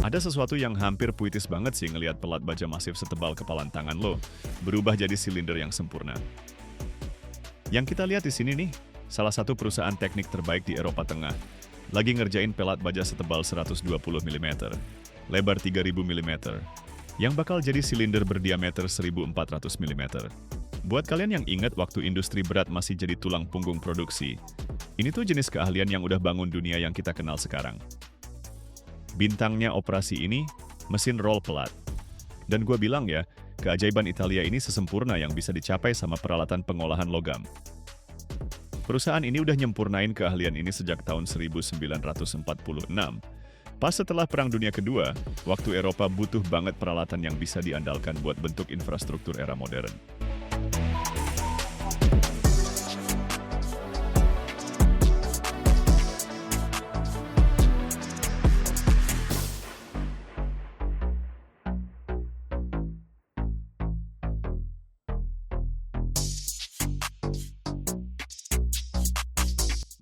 Ada sesuatu yang hampir puitis banget sih ngelihat pelat baja masif setebal kepalan tangan lo berubah jadi silinder yang sempurna. Yang kita lihat di sini nih, salah satu perusahaan teknik terbaik di Eropa Tengah lagi ngerjain pelat baja setebal 120 mm, lebar 3000 mm, yang bakal jadi silinder berdiameter 1400 mm. Buat kalian yang ingat waktu industri berat masih jadi tulang punggung produksi, ini tuh jenis keahlian yang udah bangun dunia yang kita kenal sekarang. Bintangnya operasi ini, mesin roll pelat. Dan gue bilang ya, keajaiban Italia ini sesempurna yang bisa dicapai sama peralatan pengolahan logam. Perusahaan ini udah nyempurnain keahlian ini sejak tahun 1946. Pas setelah Perang Dunia Kedua, waktu Eropa butuh banget peralatan yang bisa diandalkan buat bentuk infrastruktur era modern.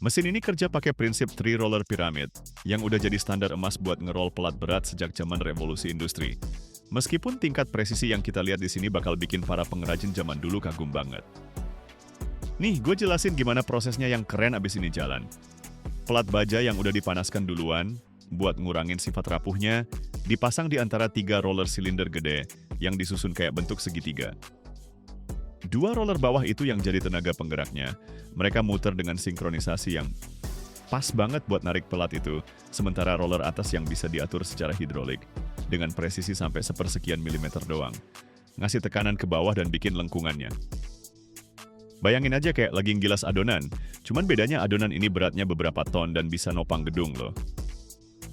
Mesin ini kerja pakai prinsip three roller pyramid, yang udah jadi standar emas buat ngerol pelat berat sejak zaman revolusi industri. Meskipun tingkat presisi yang kita lihat di sini bakal bikin para pengrajin zaman dulu kagum banget. Nih, gue jelasin gimana prosesnya yang keren abis ini jalan. Pelat baja yang udah dipanaskan duluan, buat ngurangin sifat rapuhnya, dipasang di antara 3 roller silinder gede, yang disusun kayak bentuk segitiga. 2 roller bawah itu yang jadi tenaga penggeraknya. Mereka muter dengan sinkronisasi yang pas banget buat narik pelat itu, sementara roller atas yang bisa diatur secara hidrolik, dengan presisi sampai sepersekian milimeter doang. Ngasih tekanan ke bawah dan bikin lengkungannya. Bayangin aja kayak lagi ngilas adonan, cuman bedanya adonan ini beratnya beberapa ton dan bisa nopang gedung loh.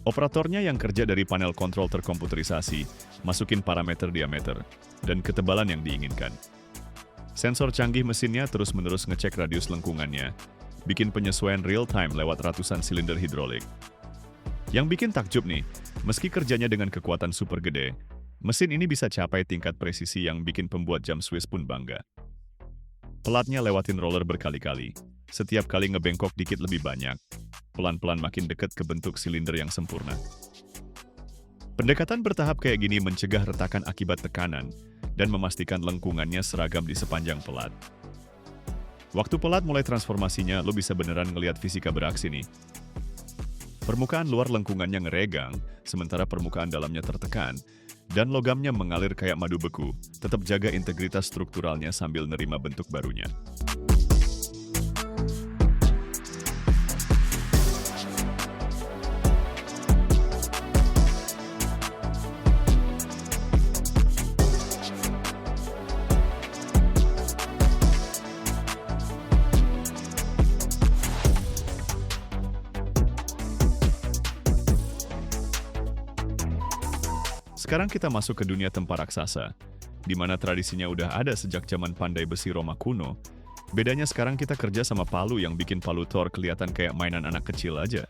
Operatornya yang kerja dari panel kontrol terkomputerisasi, masukin parameter diameter, dan ketebalan yang diinginkan. Sensor canggih mesinnya terus-menerus ngecek radius lengkungannya, bikin penyesuaian real-time lewat ratusan silinder hidrolik. Yang bikin takjub nih, meski kerjanya dengan kekuatan super gede, mesin ini bisa capai tingkat presisi yang bikin pembuat jam Swiss pun bangga. Pelatnya lewatin roller berkali-kali, setiap kali ngebengkok dikit lebih banyak, pelan-pelan makin dekat ke bentuk silinder yang sempurna. Pendekatan bertahap kayak gini mencegah retakan akibat tekanan, dan memastikan lengkungannya seragam di sepanjang pelat. Waktu pelat mulai transformasinya, lo bisa beneran ngelihat fisika beraksi nih. Permukaan luar lengkungannya ngeregang, sementara permukaan dalamnya tertekan, dan logamnya mengalir kayak madu beku, tetap jaga integritas strukturalnya sambil nerima bentuk barunya. Sekarang kita masuk ke dunia tempar raksasa, di mana tradisinya udah ada sejak zaman pandai besi Roma kuno. Bedanya sekarang kita kerja sama palu yang bikin palu Thor kelihatan kayak mainan anak kecil aja.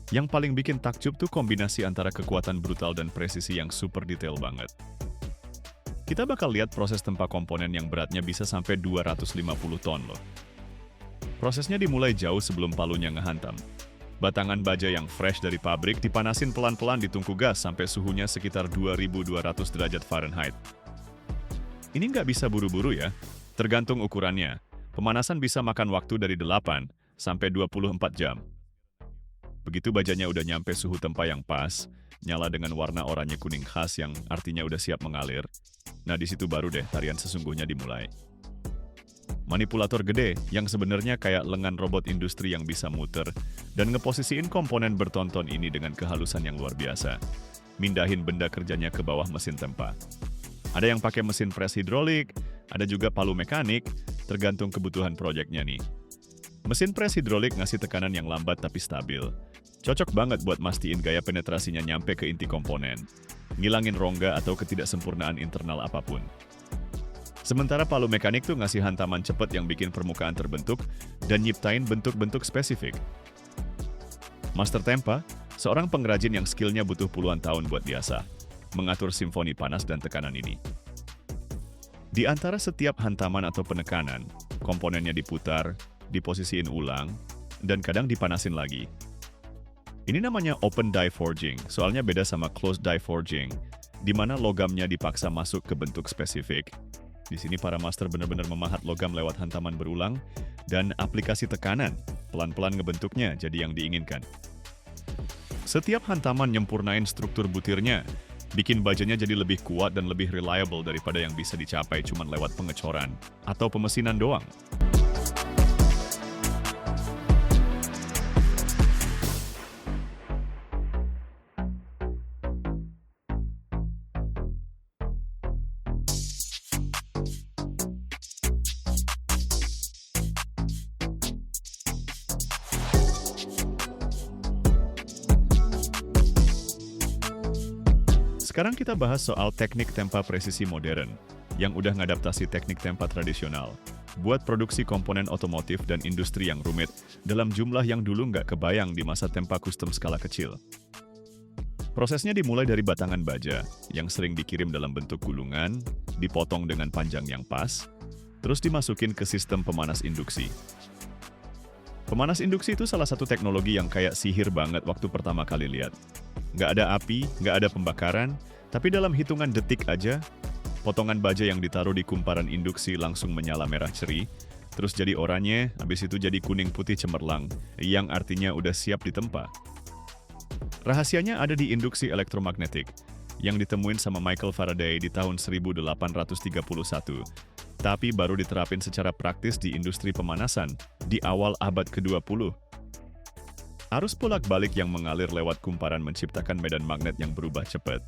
Yang paling bikin takjub tuh kombinasi antara kekuatan brutal dan presisi yang super detail banget. Kita bakal lihat proses tempa komponen yang beratnya bisa sampai 250 ton loh. Prosesnya dimulai jauh sebelum palunya ngehantam. Batangan baja yang fresh dari pabrik dipanasin pelan-pelan di tungku gas sampai suhunya sekitar 2200 derajat Fahrenheit. Ini nggak bisa buru-buru ya, tergantung ukurannya. Pemanasan bisa makan waktu dari 8 sampai 24 jam. Begitu bajanya udah nyampe suhu tempa yang pas, nyala dengan warna oranye kuning khas yang artinya udah siap mengalir. Nah di situ baru deh tarian sesungguhnya dimulai. Manipulator gede yang sebenarnya kayak lengan robot industri yang bisa muter dan ngeposisiin komponen bertonton ini dengan kehalusan yang luar biasa. Mindahin benda kerjanya ke bawah mesin tempa. Ada yang pakai mesin pres hidrolik, ada juga palu mekanik, tergantung kebutuhan proyeknya nih. Mesin pres hidrolik ngasih tekanan yang lambat tapi stabil. Cocok banget buat mastiin gaya penetrasinya nyampe ke inti komponen, ngilangin rongga atau ketidaksempurnaan internal apapun. Sementara palu mekanik tuh ngasih hantaman cepet yang bikin permukaan terbentuk dan nyiptain bentuk-bentuk spesifik. Master Tempa, seorang pengrajin yang skillnya butuh puluhan tahun buat biasa mengatur simfoni panas dan tekanan ini. Di antara setiap hantaman atau penekanan, komponennya diputar, diposisiin ulang, dan kadang dipanasin lagi. Ini namanya open die forging, soalnya beda sama closed die forging, di mana logamnya dipaksa masuk ke bentuk spesifik. Di sini para master benar-benar memahat logam lewat hantaman berulang, dan aplikasi tekanan, pelan-pelan ngebentuknya jadi yang diinginkan. Setiap hantaman nyempurnain struktur butirnya, bikin bajanya jadi lebih kuat dan lebih reliable daripada yang bisa dicapai cuma lewat pengecoran atau pemesinan doang. Sekarang kita bahas soal teknik tempa presisi modern, yang udah ngadaptasi teknik tempa tradisional, buat produksi komponen otomotif dan industri yang rumit, dalam jumlah yang dulu nggak kebayang di masa tempa custom skala kecil. Prosesnya dimulai dari batangan baja, yang sering dikirim dalam bentuk gulungan, dipotong dengan panjang yang pas, terus dimasukin ke sistem pemanas induksi. Pemanas induksi itu salah satu teknologi yang kayak sihir banget waktu pertama kali lihat. Nggak ada api, nggak ada pembakaran, tapi dalam hitungan detik aja, potongan baja yang ditaruh di kumparan induksi langsung menyala merah ceri, terus jadi oranye, habis itu jadi kuning putih cemerlang, yang artinya udah siap ditempa. Rahasianya ada di induksi elektromagnetik, yang ditemuin sama Michael Faraday di tahun 1831, tapi baru diterapin secara praktis di industri pemanasan di awal abad ke-20. Arus bolak-balik yang mengalir lewat kumparan menciptakan medan magnet yang berubah cepat,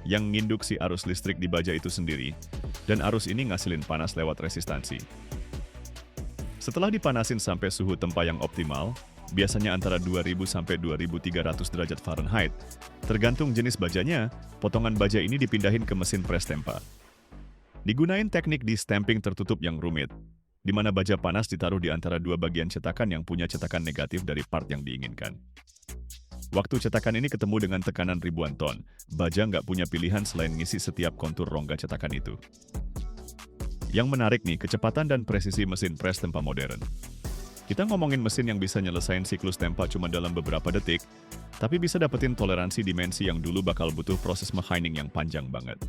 yang nginduksi arus listrik di baja itu sendiri, dan arus ini ngasilin panas lewat resistansi. Setelah dipanasin sampai suhu tempa yang optimal, biasanya antara 2000 sampai 2300 derajat Fahrenheit, tergantung jenis bajanya, potongan baja ini dipindahin ke mesin pres tempa. Digunain teknik di stamping tertutup yang rumit, di mana baja panas ditaruh di antara dua bagian cetakan yang punya cetakan negatif dari part yang diinginkan. Waktu cetakan ini ketemu dengan tekanan ribuan ton, baja nggak punya pilihan selain ngisi setiap kontur rongga cetakan itu. Yang menarik nih, kecepatan dan presisi mesin pres tempa modern. Kita ngomongin mesin yang bisa nyelesain siklus tempa cuma dalam beberapa detik, tapi bisa dapetin toleransi dimensi yang dulu bakal butuh proses machining yang panjang banget.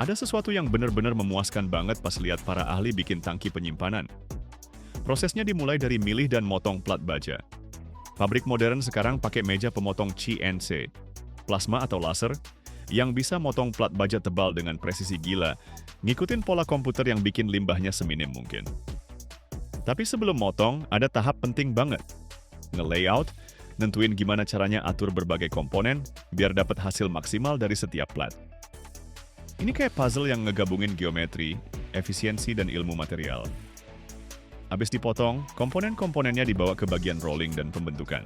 Ada sesuatu yang benar-benar memuaskan banget pas lihat para ahli bikin tangki penyimpanan. Prosesnya dimulai dari milih dan motong plat baja. Pabrik modern sekarang pakai meja pemotong CNC, plasma atau laser, yang bisa motong plat baja tebal dengan presisi gila, ngikutin pola komputer yang bikin limbahnya seminim mungkin. Tapi sebelum motong, ada tahap penting banget. Nge-layout, nentuin gimana caranya atur berbagai komponen, biar dapat hasil maksimal dari setiap plat. Ini kayak puzzle yang ngegabungin geometri, efisiensi, dan ilmu material. Habis dipotong, komponen-komponennya dibawa ke bagian rolling dan pembentukan.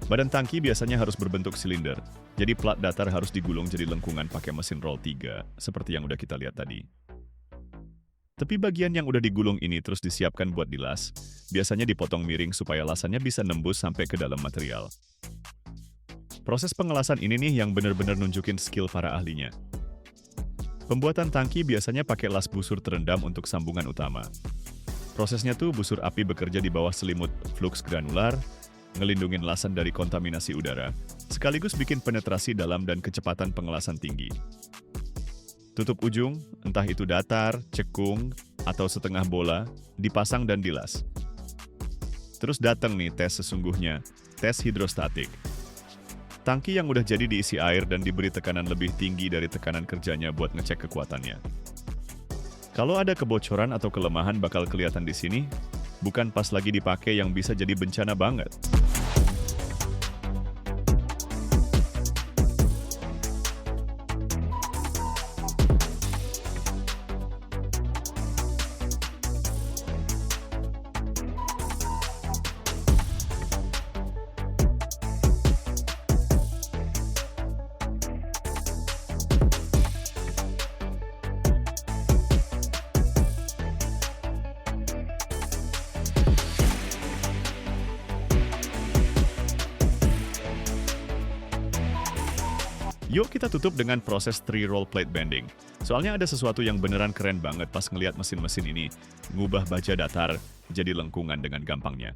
Badan tangki biasanya harus berbentuk silinder, jadi plat datar harus digulung jadi lengkungan pakai mesin roll 3, seperti yang udah kita lihat tadi. Tepi bagian yang udah digulung ini terus disiapkan buat dilas, biasanya dipotong miring supaya lasannya bisa nembus sampai ke dalam material. Proses pengelasan ini nih yang benar-benar nunjukin skill para ahlinya. Pembuatan tangki biasanya pakai las busur terendam untuk sambungan utama. Prosesnya tuh busur api bekerja di bawah selimut flux granular, ngelindungin lasan dari kontaminasi udara, sekaligus bikin penetrasi dalam dan kecepatan pengelasan tinggi. Tutup ujung, entah itu datar, cekung, atau setengah bola, dipasang dan dilas. Terus datang nih tes sesungguhnya, tes hidrostatik. Tangki yang udah jadi diisi air dan diberi tekanan lebih tinggi dari tekanan kerjanya buat ngecek kekuatannya. Kalau ada kebocoran atau kelemahan bakal kelihatan di sini, bukan pas lagi dipakai yang bisa jadi bencana banget. Yuk kita tutup dengan proses 3-roll plate bending. Soalnya ada sesuatu yang beneran keren banget pas ngeliat mesin-mesin ini. Ngubah baja datar jadi lengkungan dengan gampangnya.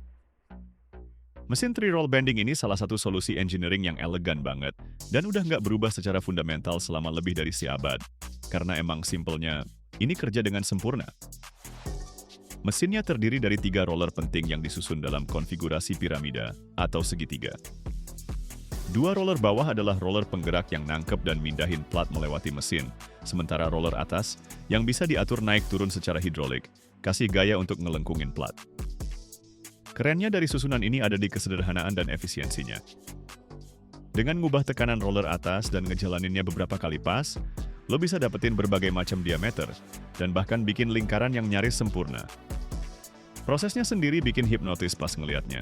Mesin 3-roll bending ini salah satu solusi engineering yang elegan banget. Dan udah nggak berubah secara fundamental selama lebih dari seabad. Karena emang simpelnya, ini kerja dengan sempurna. Mesinnya terdiri dari 3 roller penting yang disusun dalam konfigurasi piramida atau segitiga. 2 roller bawah adalah roller penggerak yang nangkep dan mindahin plat melewati mesin, sementara roller atas yang bisa diatur naik turun secara hidrolik, kasih gaya untuk ngelengkungin plat. Kerennya dari susunan ini ada di kesederhanaan dan efisiensinya. Dengan ngubah tekanan roller atas dan ngejalaninnya beberapa kali pas, lo bisa dapetin berbagai macam diameter, dan bahkan bikin lingkaran yang nyaris sempurna. Prosesnya sendiri bikin hipnotis pas ngeliatnya.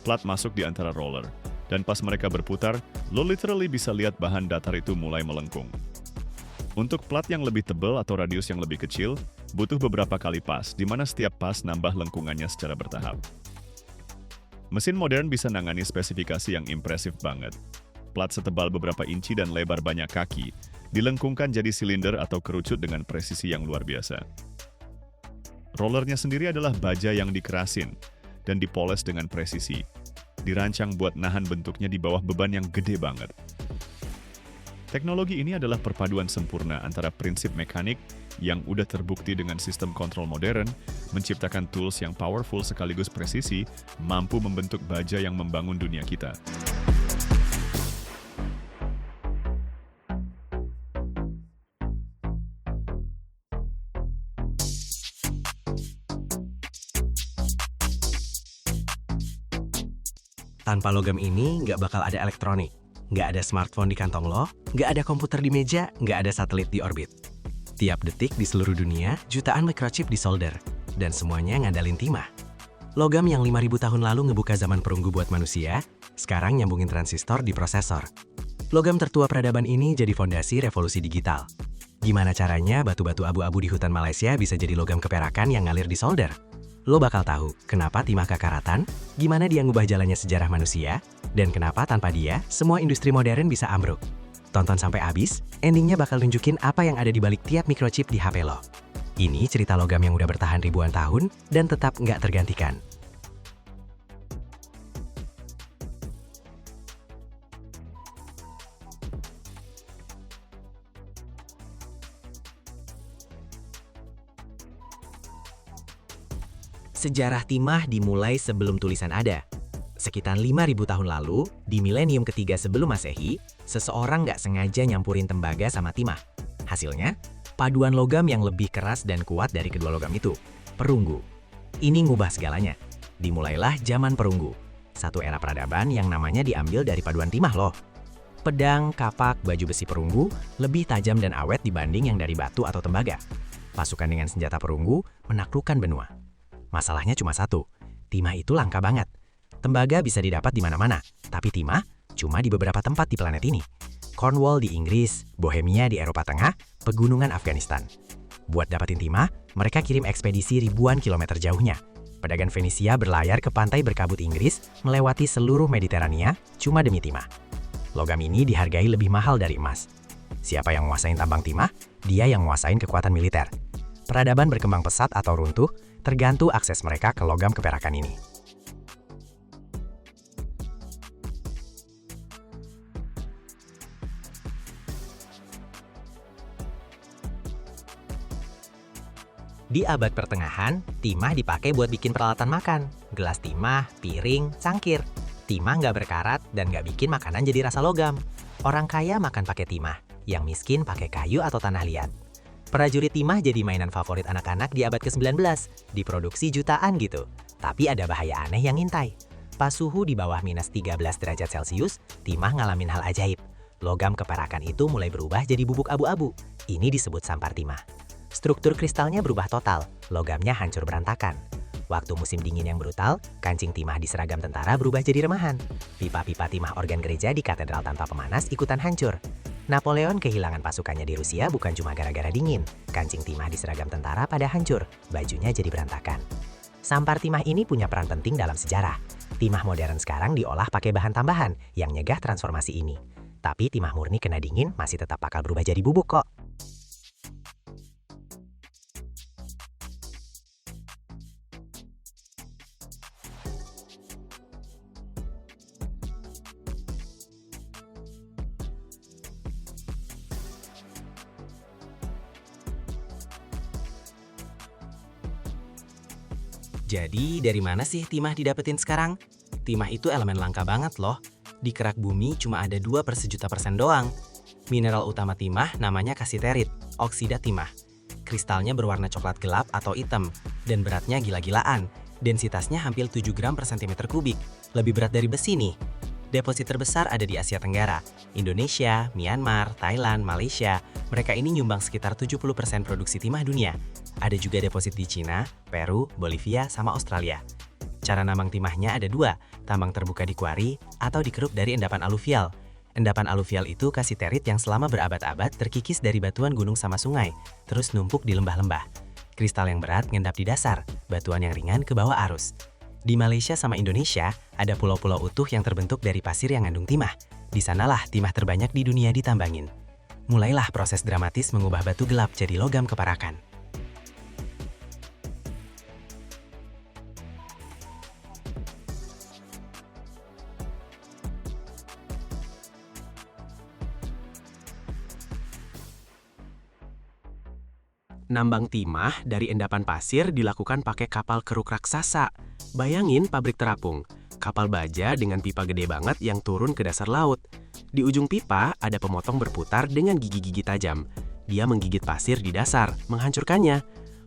Plat masuk di antara roller, dan pas mereka berputar, lo literally bisa lihat bahan datar itu mulai melengkung. Untuk plat yang lebih tebal atau radius yang lebih kecil, butuh beberapa kali pas, di mana setiap pas nambah lengkungannya secara bertahap. Mesin modern bisa nangani spesifikasi yang impresif banget. Plat setebal beberapa inci dan lebar banyak kaki, dilengkungkan jadi silinder atau kerucut dengan presisi yang luar biasa. Rollernya sendiri adalah baja yang dikerasin dan dipoles dengan presisi. Dirancang buat nahan bentuknya di bawah beban yang gede banget. Teknologi ini adalah perpaduan sempurna antara prinsip mekanik yang udah terbukti dengan sistem kontrol modern, menciptakan tools yang powerful sekaligus presisi, mampu membentuk baja yang membangun dunia kita. Tanpa logam ini, nggak bakal ada elektronik. Nggak ada smartphone di kantong lo, nggak ada komputer di meja, nggak ada satelit di orbit. Tiap detik di seluruh dunia, jutaan microchip disolder. Dan semuanya ngandalin timah. Logam yang 5.000 tahun lalu ngebuka zaman perunggu buat manusia, sekarang nyambungin transistor di prosesor. Logam tertua peradaban ini jadi fondasi revolusi digital. Gimana caranya batu-batu abu-abu di hutan Malaysia bisa jadi logam keperakan yang ngalir di solder? Lo bakal tahu kenapa timah kakaratan, gimana dia ngubah jalannya sejarah manusia, dan kenapa tanpa dia, semua industri modern bisa ambruk. Tonton sampai habis, endingnya bakal nunjukin apa yang ada di balik tiap microchip di HP lo. Ini cerita logam yang udah bertahan ribuan tahun dan tetap nggak tergantikan. Sejarah timah dimulai sebelum tulisan ada. Sekitar 5.000 tahun lalu, di milenium ketiga sebelum Masehi, seseorang nggak sengaja nyampurin tembaga sama timah. Hasilnya, paduan logam yang lebih keras dan kuat dari kedua logam itu, perunggu. Ini ngubah segalanya. Dimulailah zaman perunggu, satu era peradaban yang namanya diambil dari paduan timah loh. Pedang, kapak, baju besi perunggu lebih tajam dan awet dibanding yang dari batu atau tembaga. Pasukan dengan senjata perunggu menaklukkan benua. Masalahnya cuma satu, timah itu langka banget. Tembaga bisa didapat di mana-mana, tapi timah cuma di beberapa tempat di planet ini. Cornwall di Inggris, Bohemia di Eropa Tengah, pegunungan Afghanistan. Buat dapatin timah, mereka kirim ekspedisi ribuan kilometer jauhnya. Pedagang Venesia berlayar ke pantai berkabut Inggris, melewati seluruh Mediterania, cuma demi timah. Logam ini dihargai lebih mahal dari emas. Siapa yang menguasain tambang timah? Dia yang menguasain kekuatan militer. Peradaban berkembang pesat atau runtuh, tergantung akses mereka ke logam keperakan ini. Di abad pertengahan, timah dipakai buat bikin peralatan makan. Gelas timah, piring, cangkir. Timah nggak berkarat dan nggak bikin makanan jadi rasa logam. Orang kaya makan pakai timah, yang miskin pakai kayu atau tanah liat. Prajurit timah jadi mainan favorit anak-anak di abad ke-19, diproduksi jutaan gitu. Tapi ada bahaya aneh yang ngintai. Pas suhu di bawah minus 13 derajat Celcius, timah ngalamin hal ajaib. Logam keperakan itu mulai berubah jadi bubuk abu-abu. Ini disebut sampar timah. Struktur kristalnya berubah total, logamnya hancur berantakan. Waktu musim dingin yang brutal, kancing timah di seragam tentara berubah jadi remahan. Pipa-pipa timah organ gereja di katedral tanpa pemanas ikutan hancur. Napoleon kehilangan pasukannya di Rusia bukan cuma gara-gara dingin. Kancing timah di seragam tentara pada hancur, bajunya jadi berantakan. Sampar timah ini punya peran penting dalam sejarah. Timah modern sekarang diolah pakai bahan tambahan yang nyegah transformasi ini. Tapi timah murni kena dingin masih tetap bakal berubah jadi bubuk kok. Jadi dari mana sih timah didapetin sekarang? Timah itu elemen langka banget loh. Di kerak bumi cuma ada 2/1.000.000% doang. Mineral utama timah namanya kasiterit, oksida timah. Kristalnya berwarna coklat gelap atau hitam, dan beratnya gila-gilaan. Densitasnya hampir 7 gram per sentimeter kubik, lebih berat dari besi nih. Deposit terbesar ada di Asia Tenggara, Indonesia, Myanmar, Thailand, Malaysia. Mereka ini nyumbang sekitar 70% produksi timah dunia. Ada juga deposit di Cina, Peru, Bolivia, sama Australia. Cara nambang timahnya ada 2, tambang terbuka di kuari atau dikeruk dari endapan aluvial. Endapan aluvial itu kasiterit yang selama berabad-abad terkikis dari batuan gunung sama sungai, terus numpuk di lembah-lembah. Kristal yang berat ngendap di dasar, batuan yang ringan ke bawah arus. Di Malaysia sama Indonesia, ada pulau-pulau utuh yang terbentuk dari pasir yang ngandung timah. Di sanalah timah terbanyak di dunia ditambangin. Mulailah proses dramatis mengubah batu gelap jadi logam keparakan. Nambang timah dari endapan pasir dilakukan pakai kapal keruk raksasa. Bayangin pabrik terapung, kapal baja dengan pipa gede banget yang turun ke dasar laut. Di ujung pipa ada pemotong berputar dengan gigi-gigi tajam. Dia menggigit pasir di dasar, menghancurkannya.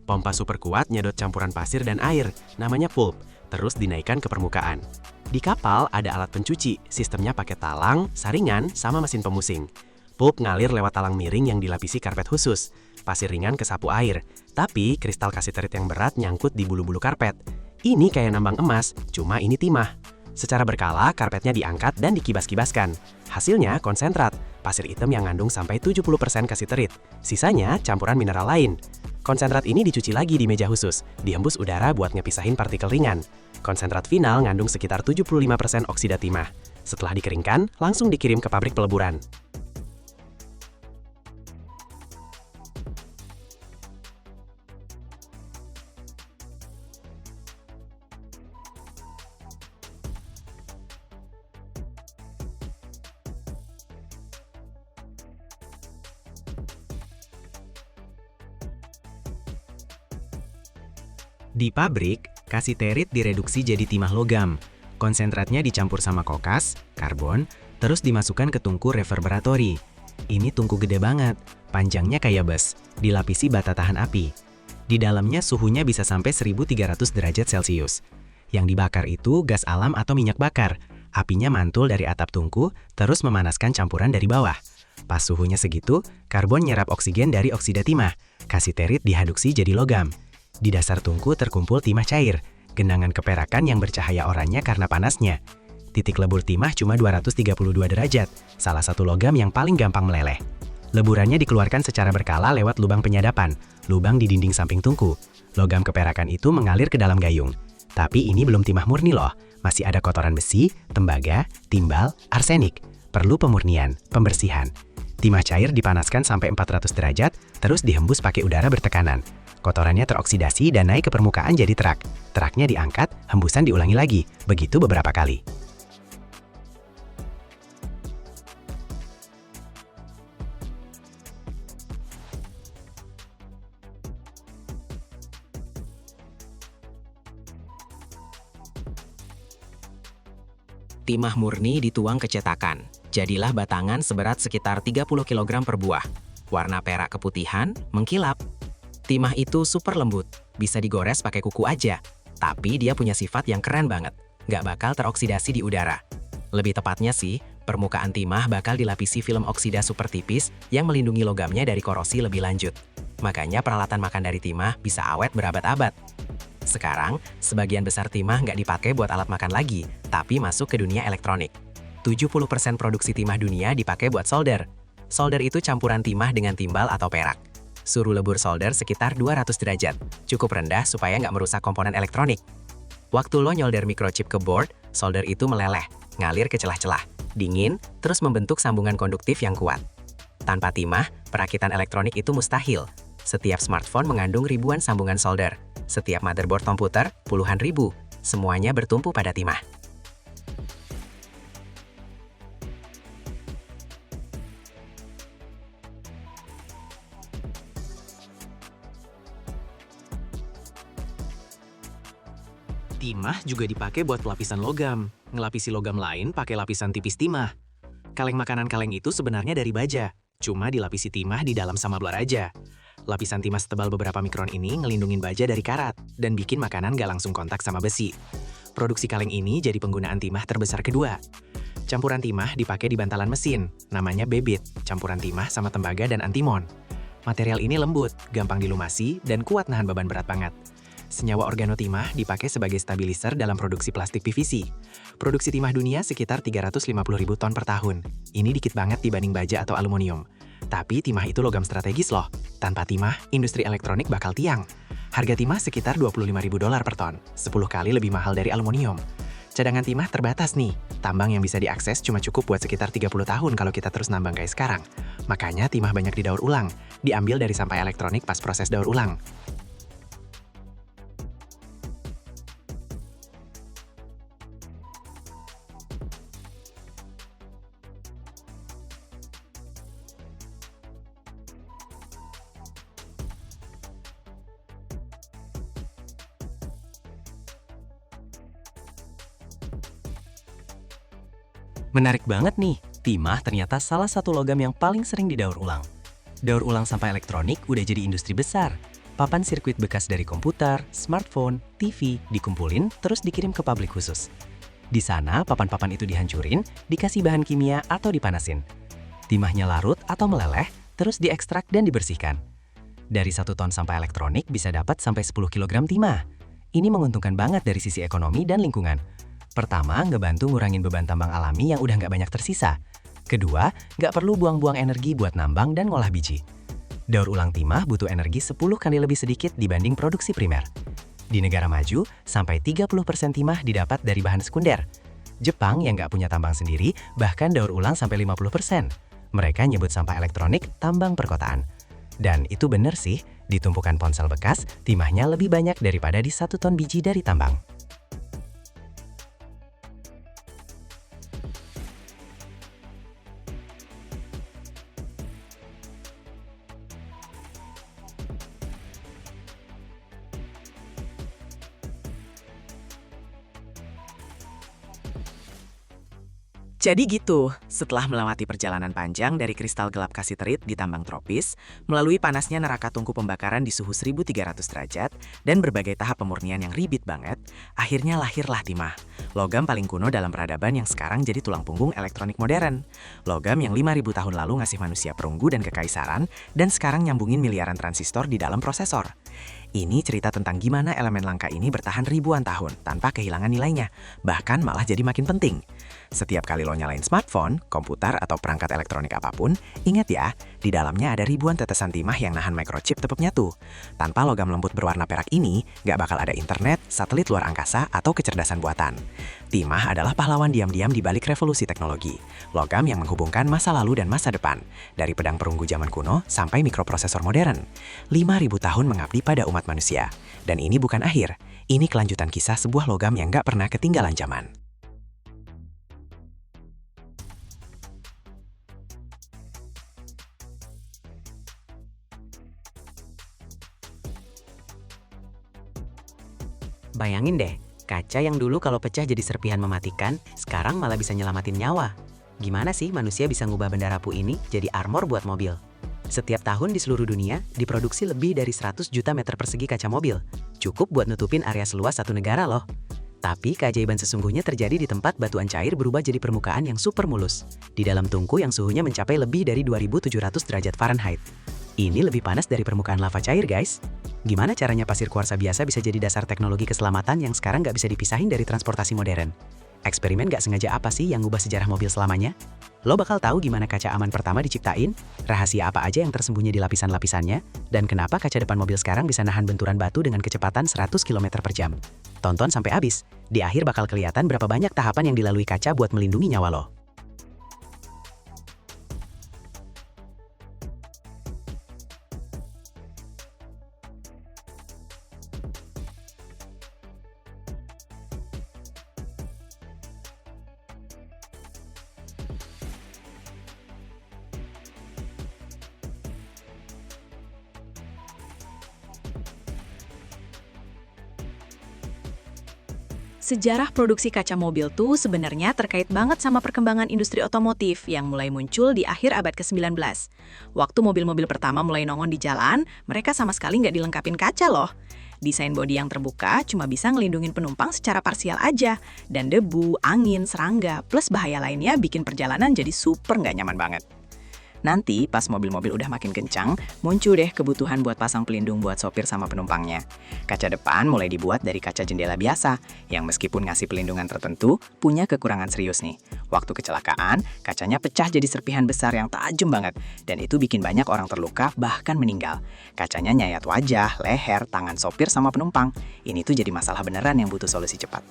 Pompa super kuat nyedot campuran pasir dan air, namanya pulp, terus dinaikkan ke permukaan. Di kapal ada alat pencuci, sistemnya pakai talang, saringan, sama mesin pemusing. Pulp ngalir lewat talang miring yang dilapisi karpet khusus. Pasir ringan kesapu air, tapi kristal kasiterit yang berat nyangkut di bulu-bulu karpet. Ini kayak nambang emas, cuma ini timah. Secara berkala, karpetnya diangkat dan dikibas-kibaskan. Hasilnya konsentrat, pasir hitam yang ngandung sampai 70% kasiterit. Sisanya campuran mineral lain. Konsentrat ini dicuci lagi di meja khusus, dihembus udara buat ngepisahin partikel ringan. Konsentrat final ngandung sekitar 75% oksida timah. Setelah dikeringkan, langsung dikirim ke pabrik peleburan. Di pabrik, kasiterit direduksi jadi timah logam. Konsentratnya dicampur sama kokas, karbon, terus dimasukkan ke tungku reverberatori. Ini tungku gede banget, panjangnya kayak bus, dilapisi bata tahan api. Di dalamnya suhunya bisa sampai 1300 derajat Celcius. Yang dibakar itu gas alam atau minyak bakar. Apinya mantul dari atap tungku, terus memanaskan campuran dari bawah. Pas suhunya segitu, karbon nyerap oksigen dari oksida timah. Kasiterit dihaduksi jadi logam. Di dasar tungku terkumpul timah cair, genangan keperakan yang bercahaya oranye karena panasnya. Titik lebur timah cuma 232 derajat, salah satu logam yang paling gampang meleleh. Leburannya dikeluarkan secara berkala lewat lubang penyadapan, lubang di dinding samping tungku. Logam keperakan itu mengalir ke dalam gayung. Tapi ini belum timah murni loh, masih ada kotoran besi, tembaga, timbal, arsenik. Perlu pemurnian, pembersihan. Timah cair dipanaskan sampai 400 derajat, terus dihembus pakai udara bertekanan. Kotorannya teroksidasi dan naik ke permukaan jadi terak. Teraknya diangkat, hembusan diulangi lagi, begitu beberapa kali. Timah murni dituang ke cetakan. Jadilah batangan seberat sekitar 30 kg per buah. Warna perak keputihan, mengkilap. Timah itu super lembut, bisa digores pakai kuku aja. Tapi dia punya sifat yang keren banget, nggak bakal teroksidasi di udara. Lebih tepatnya sih, permukaan timah bakal dilapisi film oksida super tipis yang melindungi logamnya dari korosi lebih lanjut. Makanya peralatan makan dari timah bisa awet berabad-abad. Sekarang, sebagian besar timah nggak dipakai buat alat makan lagi, tapi masuk ke dunia elektronik. 70% produksi timah dunia dipakai buat solder. Solder itu campuran timah dengan timbal atau perak. Suruh lebur solder sekitar 200 derajat, cukup rendah supaya nggak merusak komponen elektronik. Waktu lo nyolder microchip ke board, solder itu meleleh. ngalir ke celah-celah, dingin, terus membentuk sambungan konduktif yang kuat. Tanpa timah, perakitan elektronik itu mustahil. Setiap smartphone mengandung ribuan sambungan solder. Setiap motherboard komputer, puluhan ribu. Semuanya bertumpu pada timah. Timah juga dipakai buat pelapisan logam. Ngelapisi logam lain pakai lapisan tipis timah. Kaleng makanan kaleng itu sebenarnya dari baja, cuma dilapisi timah di dalam sama blar aja. Lapisan timah setebal beberapa mikron ini ngelindungin baja dari karat dan bikin makanan gak langsung kontak sama besi. Produksi kaleng ini jadi penggunaan timah terbesar kedua. Campuran timah dipakai di bantalan mesin, namanya bebit, campuran timah sama tembaga dan antimon. Material ini lembut, gampang dilumasi, dan kuat nahan beban berat banget. Senyawa organotimah dipakai sebagai stabilizer dalam produksi plastik PVC. Produksi timah dunia sekitar 350.000 ton per tahun. Ini dikit banget dibanding baja atau aluminium. Tapi timah itu logam strategis loh. Tanpa timah, industri elektronik bakal tiang. Harga timah sekitar $25.000 per ton, 10 kali lebih mahal dari aluminium. Cadangan timah terbatas nih. Tambang yang bisa diakses cuma cukup buat sekitar 30 tahun kalau kita terus nambang kayak sekarang. Makanya timah banyak didaur ulang, diambil dari sampah elektronik pas proses daur ulang. Menarik banget nih, timah ternyata salah satu logam yang paling sering didaur ulang. Daur ulang sampah elektronik udah jadi industri besar. Papan sirkuit bekas dari komputer, smartphone, TV dikumpulin terus dikirim ke pabrik khusus. Di sana, papan-papan itu dihancurin, dikasih bahan kimia atau dipanasin. Timahnya larut atau meleleh, terus diekstrak dan dibersihkan. Dari 1 ton sampah elektronik bisa dapat sampai 10 kg timah. Ini menguntungkan banget dari sisi ekonomi dan lingkungan. Pertama, ngebantu ngurangin beban tambang alami yang udah nggak banyak tersisa. Kedua, nggak perlu buang-buang energi buat nambang dan ngolah biji. Daur ulang timah butuh energi 10 kali lebih sedikit dibanding produksi primer. Di negara maju, sampai 30% timah didapat dari bahan sekunder. Jepang yang nggak punya tambang sendiri, bahkan daur ulang sampai 50%. Mereka nyebut sampah elektronik tambang perkotaan. Dan itu bener sih, di tumpukan ponsel bekas, timahnya lebih banyak daripada di 1 ton biji dari tambang. Jadi gitu, setelah melewati perjalanan panjang dari kristal gelap kasiterit di tambang tropis, melalui panasnya neraka tungku pembakaran di suhu 1300 derajat, dan berbagai tahap pemurnian yang ribet banget, akhirnya lahirlah timah. Logam paling kuno dalam peradaban yang sekarang jadi tulang punggung elektronik modern. Logam yang 5.000 tahun lalu ngasih manusia perunggu dan kekaisaran, dan sekarang nyambungin miliaran transistor di dalam prosesor. Ini cerita tentang gimana elemen langka ini bertahan ribuan tahun tanpa kehilangan nilainya, bahkan malah jadi makin penting. Setiap kali lo nyalain smartphone, komputer, atau perangkat elektronik apapun, ingat ya, di dalamnya ada ribuan tetesan timah yang nahan microchip tepuk nyatu. Tanpa logam lembut berwarna perak ini, nggak bakal ada internet, satelit luar angkasa, atau kecerdasan buatan. Timah adalah pahlawan diam-diam di balik revolusi teknologi. Logam yang menghubungkan masa lalu dan masa depan, dari pedang perunggu zaman kuno sampai mikroprosesor modern. 5.000 tahun mengabdi pada umat manusia. Dan ini bukan akhir, ini kelanjutan kisah sebuah logam yang nggak pernah ketinggalan zaman. Bayangin deh, kaca yang dulu kalau pecah jadi serpihan mematikan, sekarang malah bisa nyelamatin nyawa. Gimana sih manusia bisa ngubah benda rapuh ini jadi armor buat mobil? Setiap tahun di seluruh dunia, diproduksi lebih dari 100 juta meter persegi kaca mobil. Cukup buat nutupin area seluas satu negara loh. Tapi keajaiban sesungguhnya terjadi di tempat batuan cair berubah jadi permukaan yang super mulus. Di dalam tungku yang suhunya mencapai lebih dari 2.700 derajat Fahrenheit. Ini lebih panas dari permukaan lava cair, guys. Gimana caranya pasir kuarsa biasa bisa jadi dasar teknologi keselamatan yang sekarang nggak bisa dipisahin dari transportasi modern? Eksperimen gak sengaja apa sih yang ngubah sejarah mobil selamanya? Lo bakal tahu gimana kaca aman pertama diciptain, rahasia apa aja yang tersembunyi di lapisan-lapisannya, dan kenapa kaca depan mobil sekarang bisa nahan benturan batu dengan kecepatan 100 km per jam. Tonton sampai habis, di akhir bakal kelihatan berapa banyak tahapan yang dilalui kaca buat melindungi nyawa lo. Sejarah produksi kaca mobil tuh sebenarnya terkait banget sama perkembangan industri otomotif yang mulai muncul di akhir abad ke-19. Waktu mobil-mobil pertama mulai nongol di jalan, mereka sama sekali nggak dilengkapin kaca loh. Desain bodi yang terbuka cuma bisa ngelindungin penumpang secara parsial aja, dan debu, angin, serangga, plus bahaya lainnya bikin perjalanan jadi super nggak nyaman banget. Nanti pas mobil-mobil udah makin kencang, muncul deh kebutuhan buat pasang pelindung buat sopir sama penumpangnya. Kaca depan mulai dibuat dari kaca jendela biasa, yang meskipun ngasih pelindungan tertentu, punya kekurangan serius nih. Waktu kecelakaan, kacanya pecah jadi serpihan besar yang tajam banget, dan itu bikin banyak orang terluka bahkan meninggal. Kacanya nyayat wajah, leher, tangan sopir sama penumpang. Ini tuh jadi masalah beneran yang butuh solusi cepat.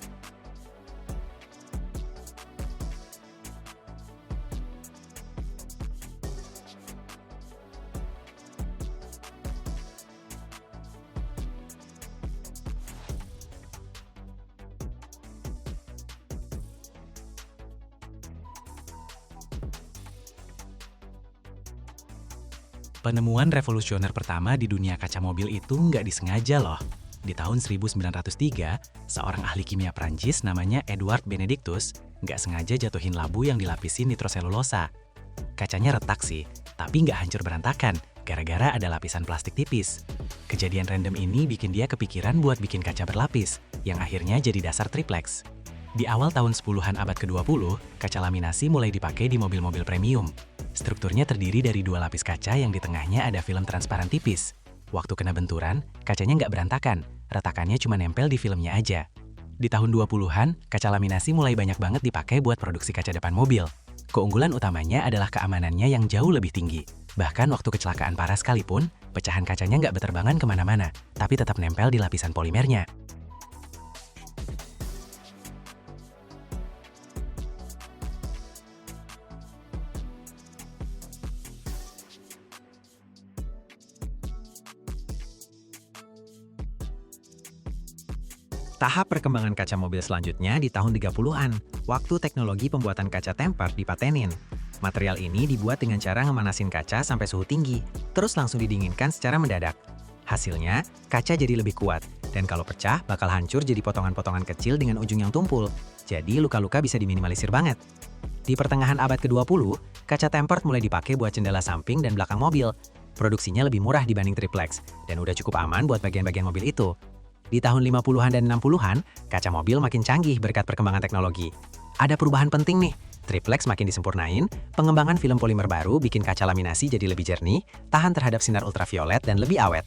Penemuan revolusioner pertama di dunia kaca mobil itu nggak disengaja loh. Di tahun 1903, seorang ahli kimia Prancis namanya Edward Benedictus nggak sengaja jatuhin labu yang dilapisin nitroselulosa. Kacanya retak sih, tapi nggak hancur berantakan gara-gara ada lapisan plastik tipis. Kejadian random ini bikin dia kepikiran buat bikin kaca berlapis, yang akhirnya jadi dasar triplex. Di awal tahun 10-an abad ke-20, kaca laminasi mulai dipakai di mobil-mobil premium. Strukturnya terdiri dari dua lapis kaca yang di tengahnya ada film transparan tipis. Waktu kena benturan, kacanya nggak berantakan, retakannya cuma nempel di filmnya aja. Di tahun 20-an, kaca laminasi mulai banyak banget dipakai buat produksi kaca depan mobil. Keunggulan utamanya adalah keamanannya yang jauh lebih tinggi. Bahkan waktu kecelakaan parah sekalipun, pecahan kacanya nggak beterbangan kemana-mana, tapi tetap nempel di lapisan polimernya. Tahap perkembangan kaca mobil selanjutnya di tahun 30-an, waktu teknologi pembuatan kaca temper dipatenin. Material ini dibuat dengan cara ngemanasin kaca sampai suhu tinggi, terus langsung didinginkan secara mendadak. Hasilnya, kaca jadi lebih kuat, dan kalau pecah bakal hancur jadi potongan-potongan kecil dengan ujung yang tumpul. Jadi luka-luka bisa diminimalisir banget. Di pertengahan abad ke-20, kaca tempered mulai dipakai buat jendela samping dan belakang mobil. Produksinya lebih murah dibanding triplex, dan udah cukup aman buat bagian-bagian mobil itu. Di tahun 50-an dan 60-an, kaca mobil makin canggih berkat perkembangan teknologi. Ada perubahan penting nih, triplex makin disempurnain, pengembangan film polimer baru bikin kaca laminasi jadi lebih jernih, tahan terhadap sinar ultraviolet dan lebih awet.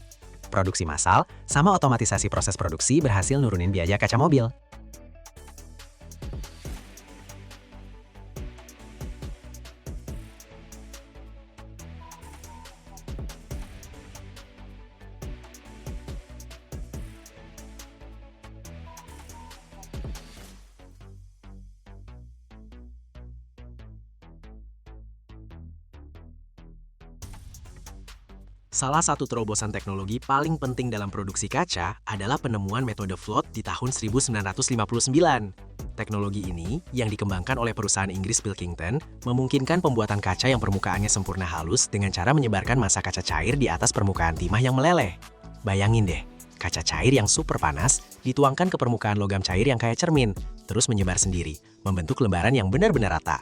Produksi massal, sama otomatisasi proses produksi berhasil nurunin biaya kaca mobil. Salah satu terobosan teknologi paling penting dalam produksi kaca adalah penemuan metode float di tahun 1959. Teknologi ini, yang dikembangkan oleh perusahaan Inggris Pilkington, memungkinkan pembuatan kaca yang permukaannya sempurna halus dengan cara menyebarkan massa kaca cair di atas permukaan timah yang meleleh. Bayangin deh, kaca cair yang super panas dituangkan ke permukaan logam cair yang kayak cermin, terus menyebar sendiri, membentuk lembaran yang benar-benar rata.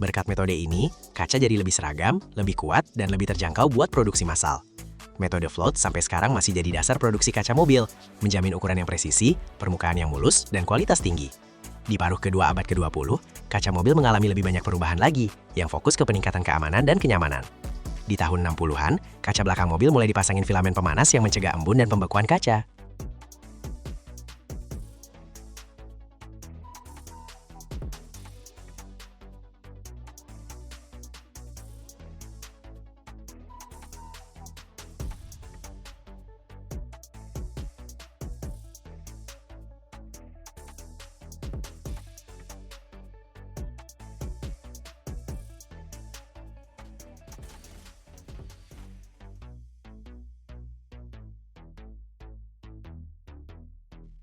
Berkat metode ini, kaca jadi lebih seragam, lebih kuat, dan lebih terjangkau buat produksi massal. Metode float sampai sekarang masih jadi dasar produksi kaca mobil, menjamin ukuran yang presisi, permukaan yang mulus, dan kualitas tinggi. Di paruh kedua abad ke-20, kaca mobil mengalami lebih banyak perubahan lagi, yang fokus ke peningkatan keamanan dan kenyamanan. Di tahun 60-an, kaca belakang mobil mulai dipasangin filamen pemanas yang mencegah embun dan pembekuan kaca.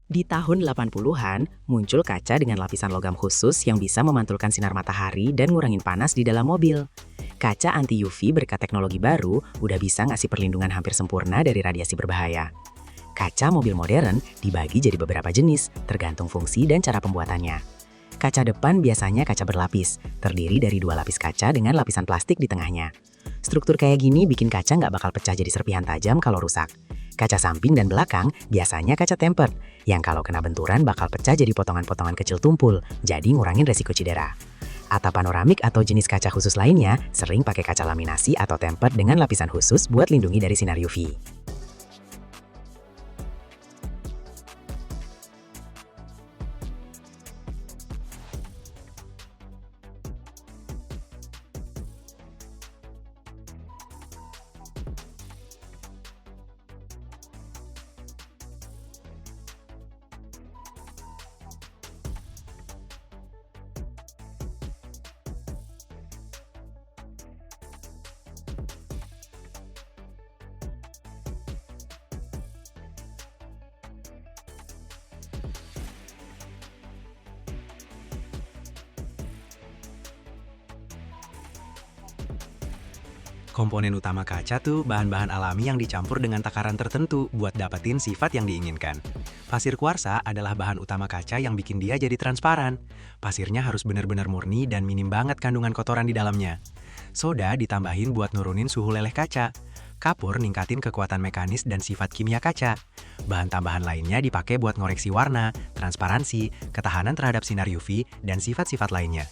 Di tahun 80-an, muncul kaca dengan lapisan logam khusus yang bisa memantulkan sinar matahari dan ngurangin panas di dalam mobil. Kaca anti-UV berkat teknologi baru udah bisa ngasih perlindungan hampir sempurna dari radiasi berbahaya. Kaca mobil modern dibagi jadi beberapa jenis, tergantung fungsi dan cara pembuatannya. Kaca depan biasanya kaca berlapis, terdiri dari 2 lapis kaca dengan lapisan plastik di tengahnya. Struktur kayak gini bikin kaca nggak bakal pecah jadi serpihan tajam kalau rusak. Kaca samping dan belakang biasanya kaca tempered, yang kalau kena benturan bakal pecah jadi potongan-potongan kecil tumpul, jadi ngurangin resiko cedera. Atap panoramik atau jenis kaca khusus lainnya sering pakai kaca laminasi atau tempered dengan lapisan khusus buat lindungi dari sinar UV. Komponen utama kaca tuh bahan-bahan alami yang dicampur dengan takaran tertentu buat dapetin sifat yang diinginkan. Pasir kuarsa adalah bahan utama kaca yang bikin dia jadi transparan. Pasirnya harus benar-benar murni dan minim banget kandungan kotoran di dalamnya. Soda ditambahin buat nurunin suhu leleh kaca. Kapur ningkatin kekuatan mekanis dan sifat kimia kaca. Bahan tambahan lainnya dipakai buat ngoreksi warna, transparansi, ketahanan terhadap sinar UV, dan sifat-sifat lainnya.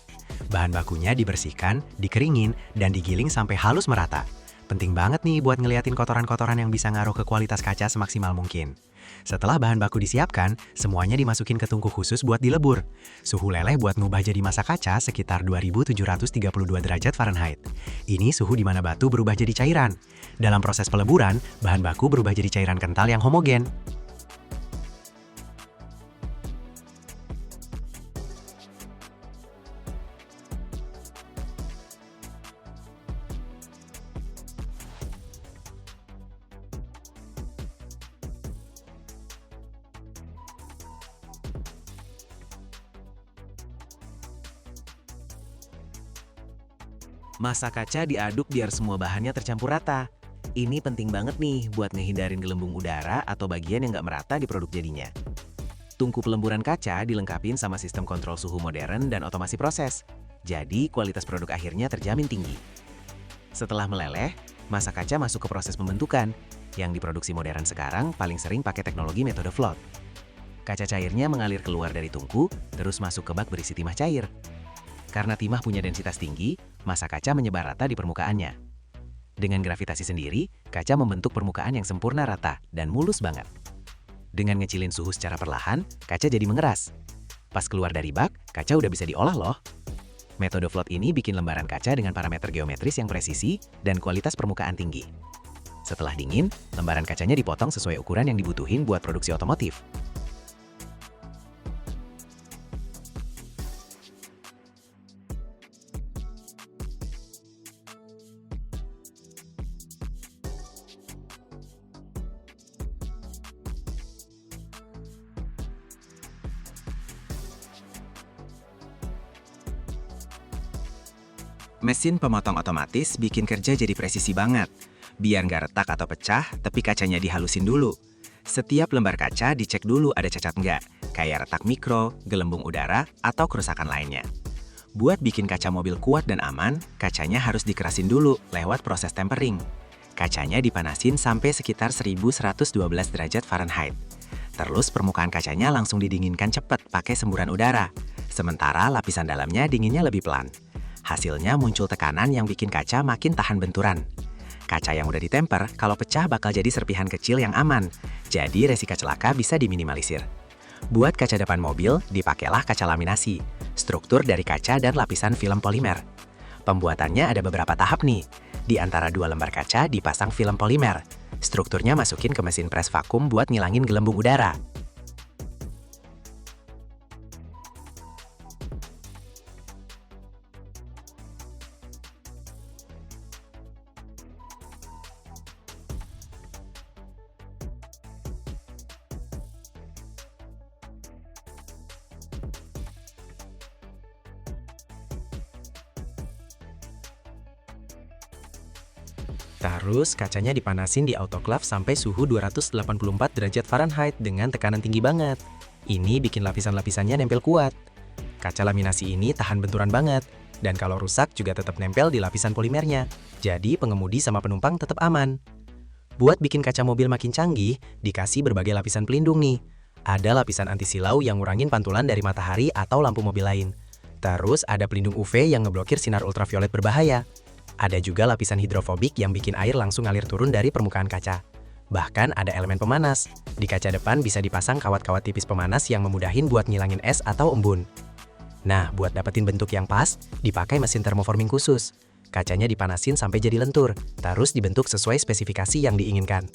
Bahan bakunya dibersihkan, dikeringin, dan digiling sampai halus merata. Penting banget nih buat ngeliatin kotoran-kotoran yang bisa ngaruh ke kualitas kaca semaksimal mungkin. Setelah bahan baku disiapkan, semuanya dimasukin ke tungku khusus buat dilebur. Suhu leleh buat ngubah jadi massa kaca sekitar 2732 derajat Fahrenheit. Ini suhu di mana batu berubah jadi cairan. Dalam proses peleburan, bahan baku berubah jadi cairan kental yang homogen. Massa kaca diaduk biar semua bahannya tercampur rata. Ini penting banget nih buat ngehindarin gelembung udara atau bagian yang nggak merata di produk jadinya. Tungku pelemburan kaca dilengkapin sama sistem kontrol suhu modern dan otomasi proses. Jadi kualitas produk akhirnya terjamin tinggi. Setelah meleleh, massa kaca masuk ke proses pembentukan. Yang diproduksi modern sekarang paling sering pakai teknologi metode float. Kaca cairnya mengalir keluar dari tungku, terus masuk ke bak berisi timah cair. Karena timah punya densitas tinggi, massa kaca menyebar rata di permukaannya. Dengan gravitasi sendiri, kaca membentuk permukaan yang sempurna rata dan mulus banget. Dengan ngecilin suhu secara perlahan, kaca jadi mengeras. Pas keluar dari bak, kaca udah bisa diolah loh. Metode float ini bikin lembaran kaca dengan parameter geometris yang presisi dan kualitas permukaan tinggi. Setelah dingin, lembaran kacanya dipotong sesuai ukuran yang dibutuhin buat produksi otomotif. Mesin pemotong otomatis bikin kerja jadi presisi banget. Biar nggak retak atau pecah, tapi kacanya dihalusin dulu. Setiap lembar kaca dicek dulu ada cacat nggak, kayak retak mikro, gelembung udara, atau kerusakan lainnya. Buat bikin kaca mobil kuat dan aman, kacanya harus dikerasin dulu lewat proses tempering. Kacanya dipanasin sampai sekitar 1112 derajat Fahrenheit. Terus permukaan kacanya langsung didinginkan cepat pakai semburan udara. Sementara lapisan dalamnya dinginnya lebih pelan. Hasilnya muncul tekanan yang bikin kaca makin tahan benturan. Kaca yang udah ditemper, kalau pecah bakal jadi serpihan kecil yang aman. Jadi resiko celaka bisa diminimalisir. Buat kaca depan mobil, dipakailah kaca laminasi. Struktur dari kaca dan lapisan film polimer. Pembuatannya ada beberapa tahap nih. Di antara 2 lembar kaca dipasang film polimer. Strukturnya masukin ke mesin pres vakum buat ngilangin gelembung udara. Terus kacanya dipanasin di autoclave sampai suhu 284 derajat Fahrenheit dengan tekanan tinggi banget. Ini bikin lapisan-lapisannya nempel kuat. Kaca laminasi ini tahan benturan banget, dan kalau rusak juga tetap nempel di lapisan polimernya. Jadi pengemudi sama penumpang tetap aman. Buat bikin kaca mobil makin canggih, dikasih berbagai lapisan pelindung nih. Ada lapisan anti silau yang ngurangin pantulan dari matahari atau lampu mobil lain. Terus ada pelindung UV yang ngeblokir sinar ultraviolet berbahaya. Ada juga lapisan hidrofobik yang bikin air langsung ngalir turun dari permukaan kaca. Bahkan ada elemen pemanas. Di kaca depan bisa dipasang kawat-kawat tipis pemanas yang memudahin buat ngilangin es atau embun. Nah, buat dapetin bentuk yang pas, dipakai mesin thermoforming khusus. Kacanya dipanasin sampai jadi lentur, terus dibentuk sesuai spesifikasi yang diinginkan.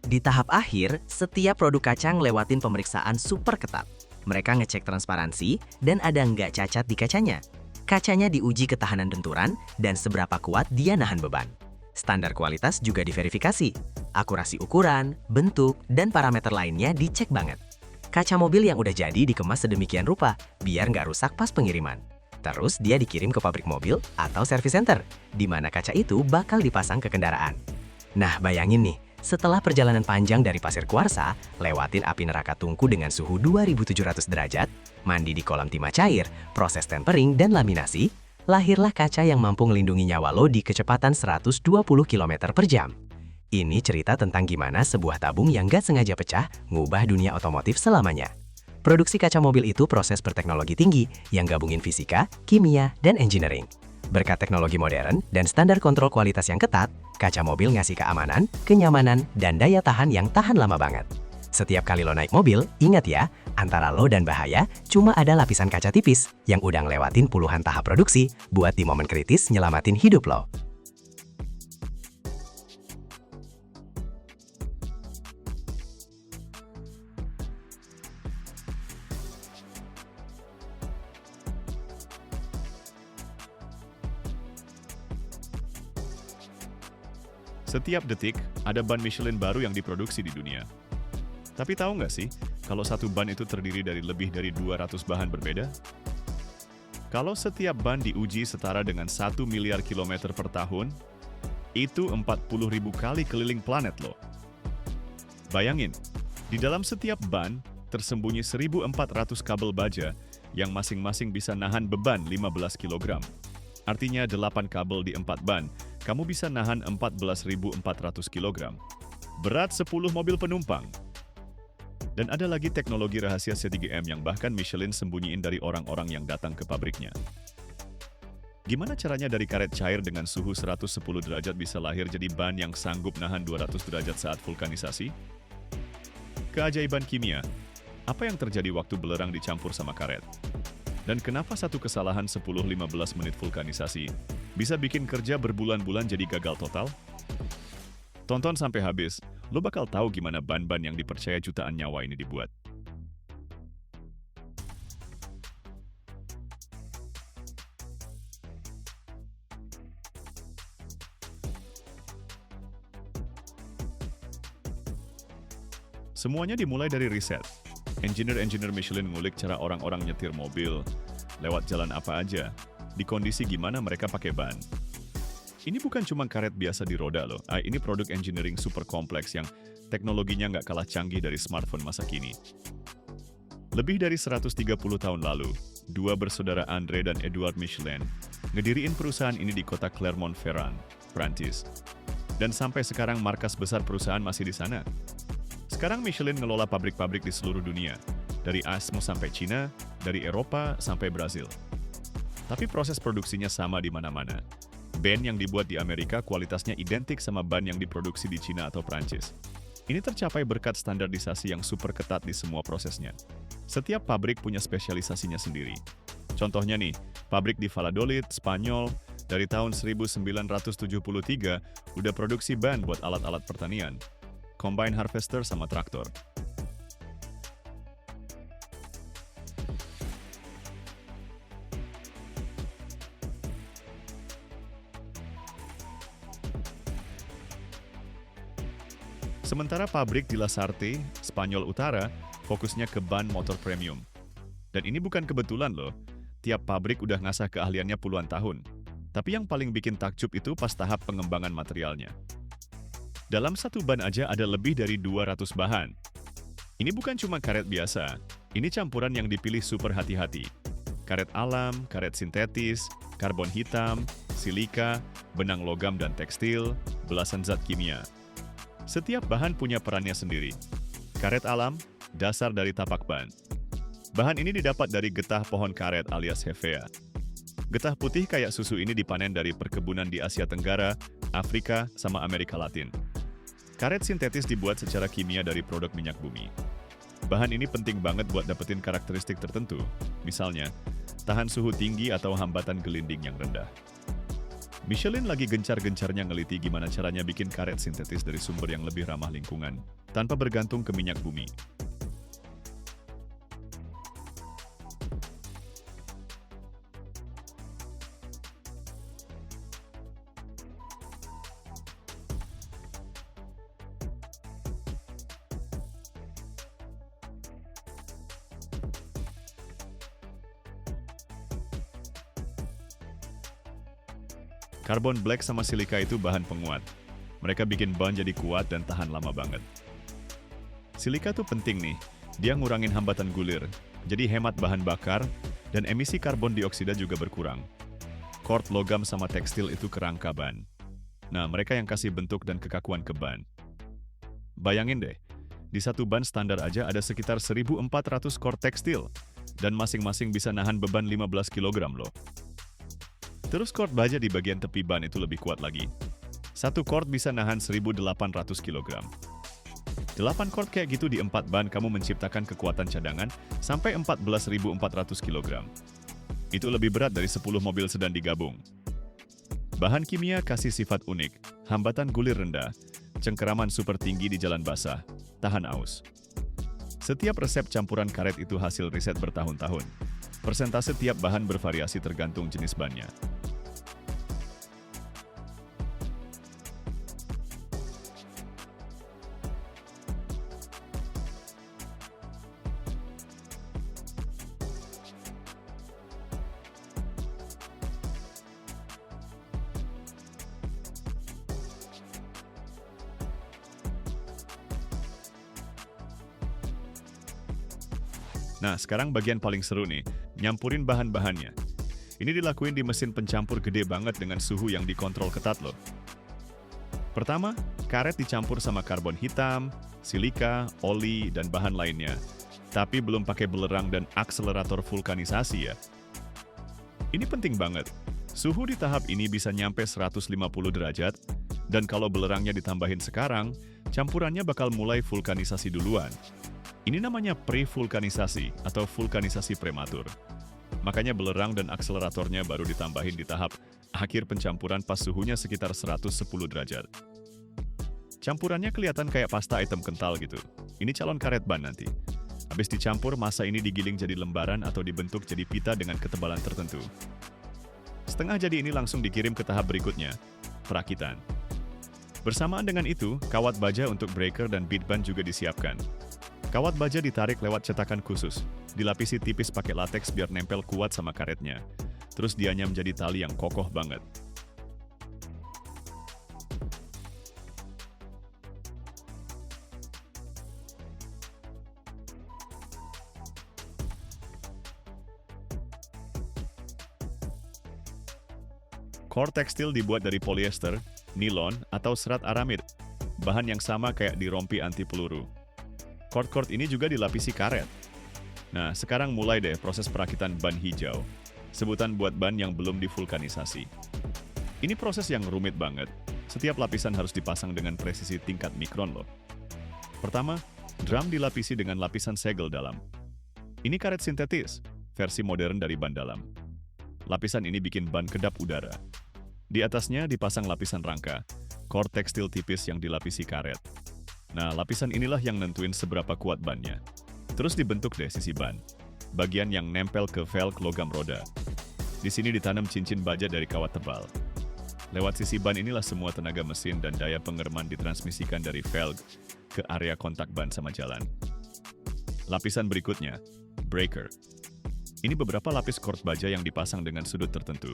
Di tahap akhir, setiap produk kaca ngelewatin pemeriksaan super ketat. Mereka ngecek transparansi dan ada nggak cacat di kacanya. Kacanya diuji ketahanan benturan dan seberapa kuat dia nahan beban. Standar kualitas juga diverifikasi. Akurasi ukuran, bentuk, dan parameter lainnya dicek banget. Kaca mobil yang udah jadi dikemas sedemikian rupa, biar nggak rusak pas pengiriman. Terus dia dikirim ke pabrik mobil atau service center, di mana kaca itu bakal dipasang ke kendaraan. Nah, bayangin nih, setelah perjalanan panjang dari pasir kuarsa, lewatin api neraka tungku dengan suhu 2700 derajat, mandi di kolam timah cair, proses tempering dan laminasi, lahirlah kaca yang mampu melindungi nyawa lo di kecepatan 120 km per jam. Ini cerita tentang gimana sebuah tabung yang gak sengaja pecah ngubah dunia otomotif selamanya. Produksi kaca mobil itu proses berteknologi tinggi yang gabungin fisika, kimia, dan engineering. Berkat teknologi modern dan standar kontrol kualitas yang ketat, kaca mobil ngasih keamanan, kenyamanan, dan daya tahan yang tahan lama banget. Setiap kali lo naik mobil, ingat ya, antara lo dan bahaya cuma ada lapisan kaca tipis yang udah ngelewatin puluhan tahap produksi buat di momen kritis nyelamatin hidup lo. Setiap detik, ada ban Michelin baru yang diproduksi di dunia. Tapi tahu nggak sih, kalau satu ban itu terdiri dari lebih dari 200 bahan berbeda? Kalau setiap ban diuji setara dengan 1 miliar kilometer per tahun, itu 40.000 kali keliling planet loh. Bayangin, di dalam setiap ban, tersembunyi 1.400 kabel baja yang masing-masing bisa nahan beban 15 kg. Artinya 8 kabel di 4 ban, kamu bisa nahan 14.400 kg. Berat 10 mobil penumpang. Dan ada lagi teknologi rahasia C3M yang bahkan Michelin sembunyiin dari orang-orang yang datang ke pabriknya. Gimana caranya dari karet cair dengan suhu 110 derajat bisa lahir jadi ban yang sanggup nahan 200 derajat saat vulkanisasi? Keajaiban kimia. Apa yang terjadi waktu belerang dicampur sama karet? Dan kenapa satu kesalahan 10-15 menit vulkanisasi bisa bikin kerja berbulan-bulan jadi gagal total? Tonton sampai habis, lo bakal tahu gimana ban-ban yang dipercaya jutaan nyawa ini dibuat. Semuanya dimulai dari riset. Engineer-engineer Michelin ngulik cara orang-orang nyetir mobil, lewat jalan apa aja, di kondisi gimana mereka pakai ban. Ini bukan cuma karet biasa di roda loh, ini produk engineering super kompleks yang teknologinya nggak kalah canggih dari smartphone masa kini. Lebih dari 130 tahun lalu, dua bersaudara Andre dan Edouard Michelin ngediriin perusahaan ini di kota Clermont-Ferrand, Prancis. Dan sampai sekarang markas besar perusahaan masih di sana. Sekarang Michelin ngelola pabrik-pabrik di seluruh dunia, dari Asmo sampai Cina, dari Eropa sampai Brazil. Tapi proses produksinya sama di mana-mana. Ban yang dibuat di Amerika kualitasnya identik sama ban yang diproduksi di Cina atau Prancis. Ini tercapai berkat standarisasi yang super ketat di semua prosesnya. Setiap pabrik punya spesialisasinya sendiri. Contohnya nih, pabrik di Valladolid, Spanyol, dari tahun 1973 udah produksi ban buat alat-alat pertanian, combine harvester sama traktor. Sementara pabrik di Lasarte, Spanyol Utara, fokusnya ke ban motor premium. Dan ini bukan kebetulan loh, tiap pabrik udah ngasah keahliannya puluhan tahun. Tapi yang paling bikin takjub itu pas tahap pengembangan materialnya. Dalam satu ban aja ada lebih dari 200 bahan. Ini bukan cuma karet biasa, ini campuran yang dipilih super hati-hati. Karet alam, karet sintetis, karbon hitam, silika, benang logam dan tekstil, belasan zat kimia. Setiap bahan punya perannya sendiri. Karet alam, dasar dari tapak ban. Bahan ini didapat dari getah pohon karet alias hevea. Getah putih kayak susu ini dipanen dari perkebunan di Asia Tenggara, Afrika, sama Amerika Latin. Karet sintetis dibuat secara kimia dari produk minyak bumi. Bahan ini penting banget buat dapetin karakteristik tertentu, misalnya tahan suhu tinggi atau hambatan gelinding yang rendah. Michelin lagi gencar-gencarnya ngeliti gimana caranya bikin karet sintetis dari sumber yang lebih ramah lingkungan, tanpa bergantung ke minyak bumi. Karbon black sama silika itu bahan penguat. Mereka bikin ban jadi kuat dan tahan lama banget. Silika tuh penting nih, dia ngurangin hambatan gulir, jadi hemat bahan bakar, dan emisi karbon dioksida juga berkurang. Cord logam sama tekstil itu kerangka ban. Nah, mereka yang kasih bentuk dan kekakuan ke ban. Bayangin deh, di satu ban standar aja ada sekitar 1.400 cord tekstil, dan masing-masing bisa nahan beban 15 kg loh. Terus cord baja di bagian tepi ban itu lebih kuat lagi. Satu cord bisa nahan 1.800 kg. 8 cord kayak gitu di 4 ban kamu menciptakan kekuatan cadangan sampai 14.400 kg. Itu lebih berat dari 10 mobil sedan digabung. Bahan kimia kasih sifat unik, hambatan gulir rendah, cengkeraman super tinggi di jalan basah, tahan aus. Setiap resep campuran karet itu hasil riset bertahun-tahun. Persentase tiap bahan bervariasi tergantung jenis bannya. Nah, sekarang bagian paling seru nih, nyampurin bahan-bahannya. Ini dilakuin di mesin pencampur gede banget dengan suhu yang dikontrol ketat loh. Pertama, karet dicampur sama karbon hitam, silika, oli, dan bahan lainnya. Tapi belum pakai belerang dan akselerator vulkanisasi ya. Ini penting banget. Suhu di tahap ini bisa nyampe 150 derajat, dan kalau belerangnya ditambahin sekarang, campurannya bakal mulai vulkanisasi duluan. Ini namanya pre-vulkanisasi atau vulkanisasi prematur. Makanya belerang dan akseleratornya baru ditambahin di tahap akhir pencampuran pas suhunya sekitar 110 derajat. Campurannya kelihatan kayak pasta item kental gitu. Ini calon karet ban nanti. Habis dicampur, massa ini digiling jadi lembaran atau dibentuk jadi pita dengan ketebalan tertentu. Setengah jadi ini langsung dikirim ke tahap berikutnya, perakitan. Bersamaan dengan itu, kawat baja untuk breaker dan bead ban juga disiapkan. Kawat baja ditarik lewat cetakan khusus, dilapisi tipis pakai lateks biar nempel kuat sama karetnya. Terus dianyam jadi tali yang kokoh banget. Core tekstil dibuat dari polyester, nilon, atau serat aramid, bahan yang sama kayak di rompi anti peluru. Cord-cord ini juga dilapisi karet. Nah, sekarang mulai deh proses perakitan ban hijau. Sebutan buat ban yang belum divulkanisasi. Ini proses yang rumit banget. Setiap lapisan harus dipasang dengan presisi tingkat mikron loh. Pertama, drum dilapisi dengan lapisan segel dalam. Ini karet sintetis, versi modern dari ban dalam. Lapisan ini bikin ban kedap udara. Di atasnya dipasang lapisan rangka, core tekstil tipis yang dilapisi karet. Nah, lapisan inilah yang nentuin seberapa kuat bannya. Terus dibentuk deh sisi ban, bagian yang nempel ke velg logam roda. Di sini ditanam cincin baja dari kawat tebal. Lewat sisi ban inilah semua tenaga mesin dan daya pengereman ditransmisikan dari velg ke area kontak ban sama jalan. Lapisan berikutnya, breaker. Ini beberapa lapis kord baja yang dipasang dengan sudut tertentu.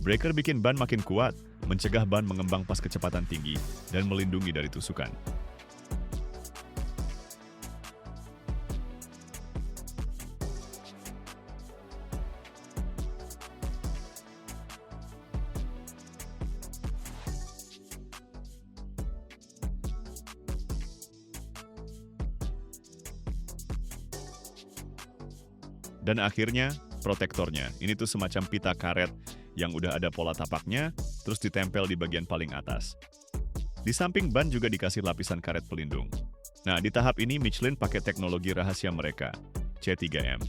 Breaker bikin ban makin kuat, mencegah ban mengembang pas kecepatan tinggi, dan melindungi dari tusukan. Dan akhirnya, protektornya. Ini tuh semacam pita karet yang udah ada pola tapaknya, terus ditempel di bagian paling atas. Di samping ban juga dikasih lapisan karet pelindung. Nah, di tahap ini Michelin pakai teknologi rahasia mereka, C3M.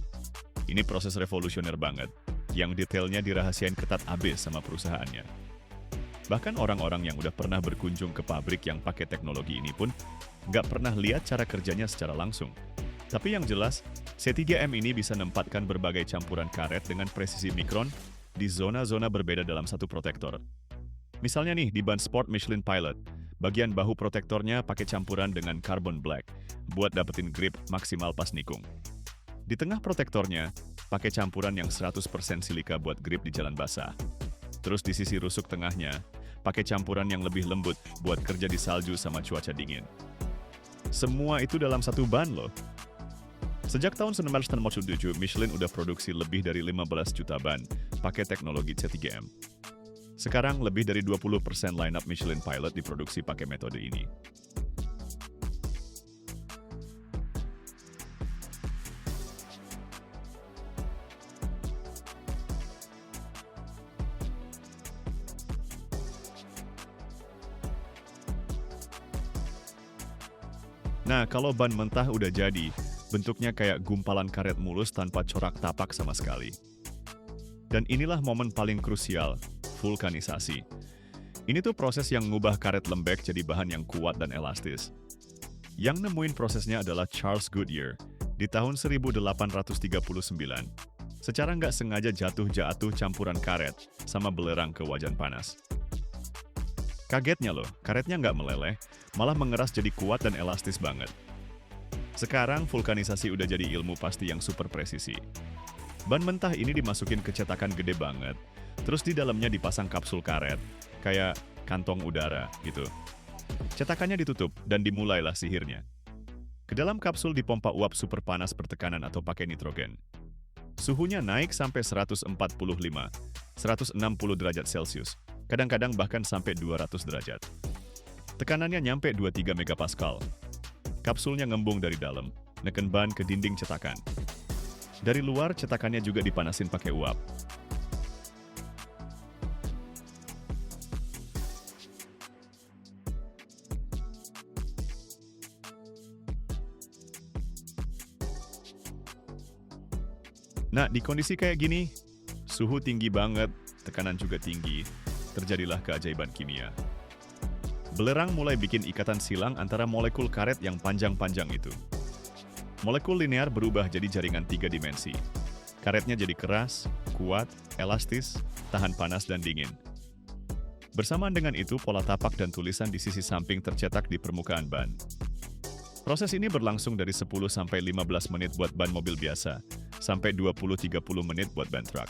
Ini proses revolusioner banget, yang detailnya dirahasiain ketat abis sama perusahaannya. Bahkan orang-orang yang udah pernah berkunjung ke pabrik yang pakai teknologi ini pun nggak pernah lihat cara kerjanya secara langsung. Tapi yang jelas, C3M ini bisa menempatkan berbagai campuran karet dengan presisi mikron di zona-zona berbeda dalam satu protektor. Misalnya nih, di ban sport Michelin Pilot, bagian bahu protektornya pakai campuran dengan carbon black buat dapetin grip maksimal pas nikung. Di tengah protektornya, pakai campuran yang 100% silika buat grip di jalan basah. Terus di sisi rusuk tengahnya, pakai campuran yang lebih lembut buat kerja di salju sama cuaca dingin. Semua itu dalam satu ban loh. Sejak tahun 1997, Michelin udah produksi lebih dari 15 juta ban pakai teknologi C3M. Sekarang lebih dari 20% lineup Michelin Pilot diproduksi pakai metode ini. Nah, kalau ban mentah udah jadi, bentuknya kayak gumpalan karet mulus tanpa corak tapak sama sekali. Dan inilah momen paling krusial, vulkanisasi. Ini tuh proses yang ngubah karet lembek jadi bahan yang kuat dan elastis. Yang nemuin prosesnya adalah Charles Goodyear di tahun 1839. Secara nggak sengaja jatuh campuran karet sama belerang ke wajan panas. Kagetnya loh, karetnya nggak meleleh, malah mengeras jadi kuat dan elastis banget. Sekarang vulkanisasi udah jadi ilmu pasti yang super presisi. Ban mentah ini dimasukin ke cetakan gede banget, terus di dalamnya dipasang kapsul karet, kayak kantong udara gitu. Cetakannya ditutup dan dimulailah sihirnya. Ke dalam kapsul dipompa uap super panas bertekanan atau pakai nitrogen. Suhunya naik sampai 145, 160 derajat Celcius, kadang-kadang bahkan sampai 200 derajat. Tekanannya nyampe 23 megapascal. Kapsulnya ngembung dari dalam, neken ban ke dinding cetakan. Dari luar, cetakannya juga dipanasin pakai uap. Nah, di kondisi kayak gini, suhu tinggi banget, tekanan juga tinggi, terjadilah keajaiban kimia. Belerang mulai bikin ikatan silang antara molekul karet yang panjang-panjang itu. Molekul linear berubah jadi jaringan 3 dimensi. Karetnya jadi keras, kuat, elastis, tahan panas dan dingin. Bersamaan dengan itu, pola tapak dan tulisan di sisi samping tercetak di permukaan ban. Proses ini berlangsung dari 10-15 menit buat ban mobil biasa, sampai 20-30 menit buat ban truk.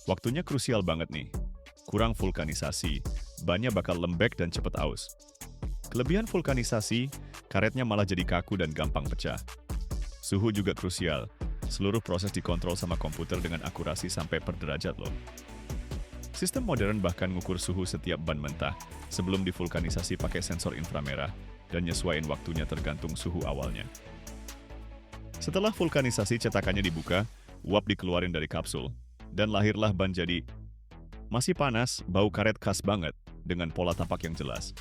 Waktunya krusial banget nih. Kurang vulkanisasi, bannya bakal lembek dan cepat aus. Kelebihan vulkanisasi, karetnya malah jadi kaku dan gampang pecah. Suhu juga krusial, seluruh proses dikontrol sama komputer dengan akurasi sampai per derajat loh. Sistem modern bahkan ngukur suhu setiap ban mentah sebelum divulkanisasi pakai sensor inframerah dan nyesuaiin waktunya tergantung suhu awalnya. Setelah vulkanisasi cetakannya dibuka, uap dikeluarin dari kapsul, dan lahirlah ban jadi masih panas, bau karet khas banget, dengan pola tapak yang jelas.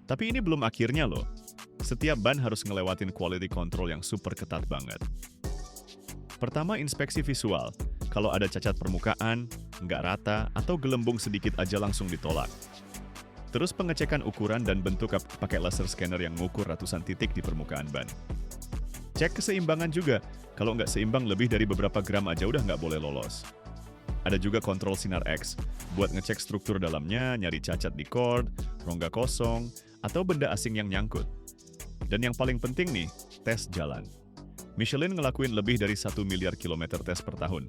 Tapi ini belum akhirnya loh. Setiap ban harus ngelewatin quality control yang super ketat banget. Pertama, inspeksi visual. Kalau ada cacat permukaan, nggak rata, atau gelembung sedikit aja langsung ditolak. Terus pengecekan ukuran dan bentuk pakai laser scanner yang mengukur ratusan titik di permukaan ban. Cek keseimbangan juga, kalau nggak seimbang lebih dari beberapa gram aja udah nggak boleh lolos. Ada juga kontrol sinar X, buat ngecek struktur dalamnya, nyari cacat di cord, rongga kosong, atau benda asing yang nyangkut. Dan yang paling penting nih, tes jalan. Michelin ngelakuin lebih dari 1 miliar kilometer tes per tahun.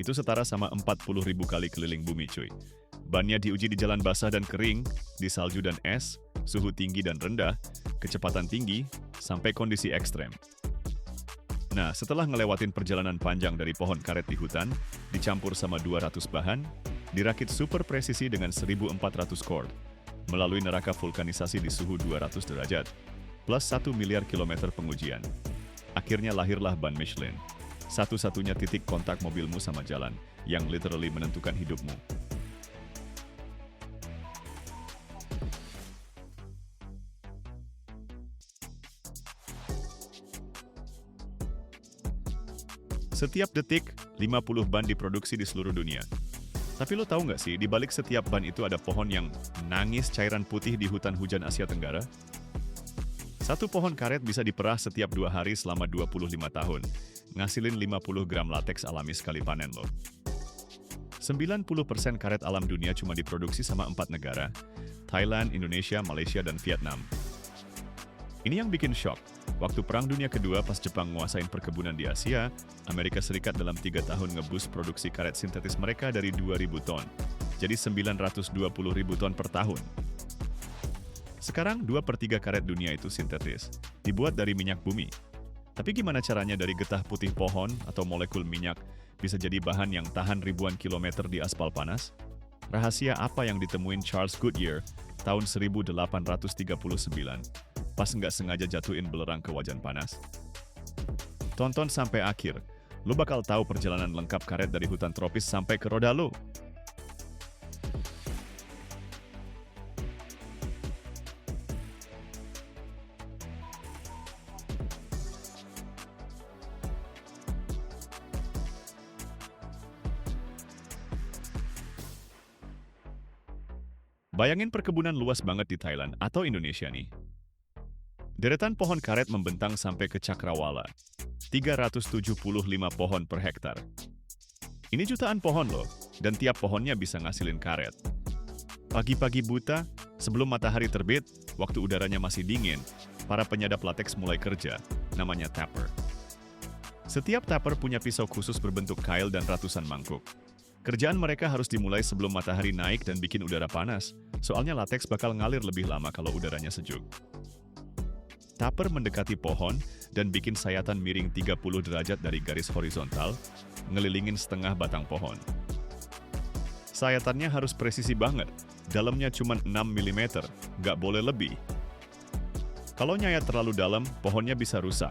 Itu setara sama 40.000 kali keliling bumi cuy. Bannya diuji di jalan basah dan kering, di salju dan es, suhu tinggi dan rendah, kecepatan tinggi, sampai kondisi ekstrem. Nah, setelah ngelewatin perjalanan panjang dari pohon karet di hutan, dicampur sama 200 bahan, dirakit super presisi dengan 1.400 cord, melalui neraka vulkanisasi di suhu 200 derajat, plus 1 miliar kilometer pengujian. Akhirnya lahirlah ban Michelin, satu-satunya titik kontak mobilmu sama jalan, yang literally menentukan hidupmu. Setiap detik, 50 ban diproduksi di seluruh dunia. Tapi lo tahu nggak sih, di balik setiap ban itu ada pohon yang nangis cairan putih di hutan hujan Asia Tenggara? Satu pohon karet bisa diperah setiap 2 hari selama 25 tahun, ngasilin 50 gram lateks alami sekali panen lo. 90% karet alam dunia cuma diproduksi sama 4 negara, Thailand, Indonesia, Malaysia, dan Vietnam. Ini yang bikin shock. Waktu Perang Dunia Kedua pas Jepang nguasain perkebunan di Asia, Amerika Serikat dalam 3 tahun ngeboost produksi karet sintetis mereka dari 2.000 ton, jadi 920.000 ton per tahun. Sekarang 2/3 karet dunia itu sintetis, dibuat dari minyak bumi. Tapi gimana caranya dari getah putih pohon atau molekul minyak bisa jadi bahan yang tahan ribuan kilometer di aspal panas? Rahasia apa yang ditemuin Charles Goodyear tahun 1839? Pas nggak sengaja jatuhin belerang ke wajan panas? Tonton sampai akhir, lo bakal tahu perjalanan lengkap karet dari hutan tropis sampai ke roda lo. Bayangin perkebunan luas banget di Thailand atau Indonesia nih. Deretan pohon karet membentang sampai ke Cakrawala, 375 pohon per hektar. Ini jutaan pohon loh, dan tiap pohonnya bisa ngasilin karet. Pagi-pagi buta, sebelum matahari terbit, waktu udaranya masih dingin, para penyadap lateks mulai kerja, namanya tapper. Setiap tapper punya pisau khusus berbentuk kail dan ratusan mangkuk. Kerjaan mereka harus dimulai sebelum matahari naik dan bikin udara panas, soalnya lateks bakal ngalir lebih lama kalau udaranya sejuk. Tapper mendekati pohon dan bikin sayatan miring 30 derajat dari garis horizontal, ngelilingin setengah batang pohon. Sayatannya harus presisi banget, dalamnya cuma 6 mm, nggak boleh lebih. Kalau nyayat terlalu dalam, pohonnya bisa rusak.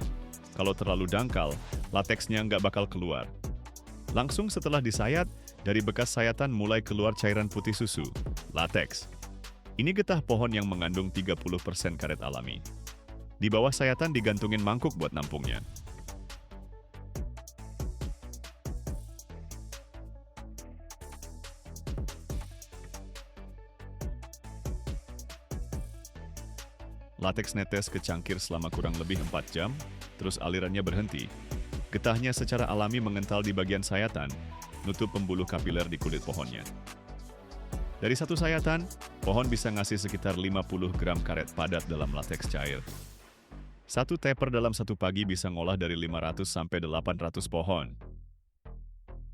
Kalau terlalu dangkal, lateksnya nggak bakal keluar. Langsung setelah disayat, dari bekas sayatan mulai keluar cairan putih susu, lateks. Ini getah pohon yang mengandung 30% karet alami. Di bawah sayatan digantungin mangkuk buat nampungnya. Lateks netes ke cangkir selama kurang lebih 4 jam, terus alirannya berhenti. Getahnya secara alami mengental di bagian sayatan, nutup pembuluh kapiler di kulit pohonnya. Dari satu sayatan, pohon bisa ngasih sekitar 50 gram karet padat dalam lateks cair. Satu tapper dalam satu pagi bisa ngolah dari 500 sampai 800 pohon.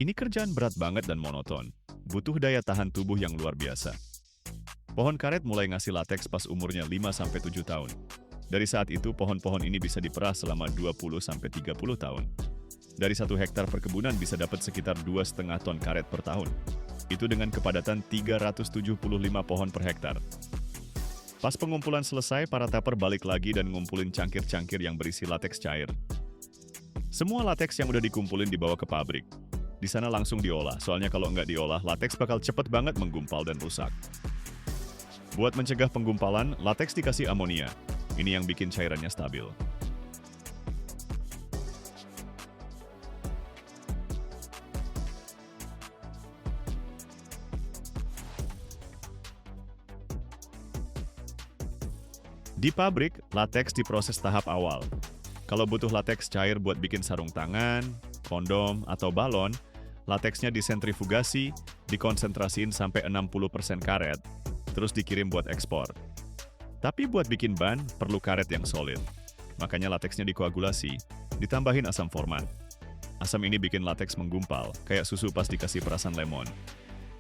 Ini kerjaan berat banget dan monoton, butuh daya tahan tubuh yang luar biasa. Pohon karet mulai ngasih lateks pas umurnya 5 sampai 7 tahun. Dari saat itu, pohon-pohon ini bisa diperah selama 20 sampai 30 tahun. Dari 1 hektar perkebunan bisa dapat sekitar 2,5 ton karet per tahun. Itu dengan kepadatan 375 pohon per hektar. Pas pengumpulan selesai, para tapper balik lagi dan ngumpulin cangkir-cangkir yang berisi lateks cair. Semua lateks yang udah dikumpulin dibawa ke pabrik. Di sana langsung diolah, soalnya kalau nggak diolah, lateks bakal cepet banget menggumpal dan rusak. Buat mencegah penggumpalan, lateks dikasih amonia. Ini yang bikin cairannya stabil. Di pabrik, lateks diproses tahap awal. Kalau butuh lateks cair buat bikin sarung tangan, kondom, atau balon, lateksnya disentrifugasi, dikonsentrasiin sampai 60% karet, terus dikirim buat ekspor. Tapi buat bikin ban, perlu karet yang solid. Makanya lateksnya dikoagulasi, ditambahin asam format. Asam ini bikin lateks menggumpal, kayak susu pas dikasih perasan lemon.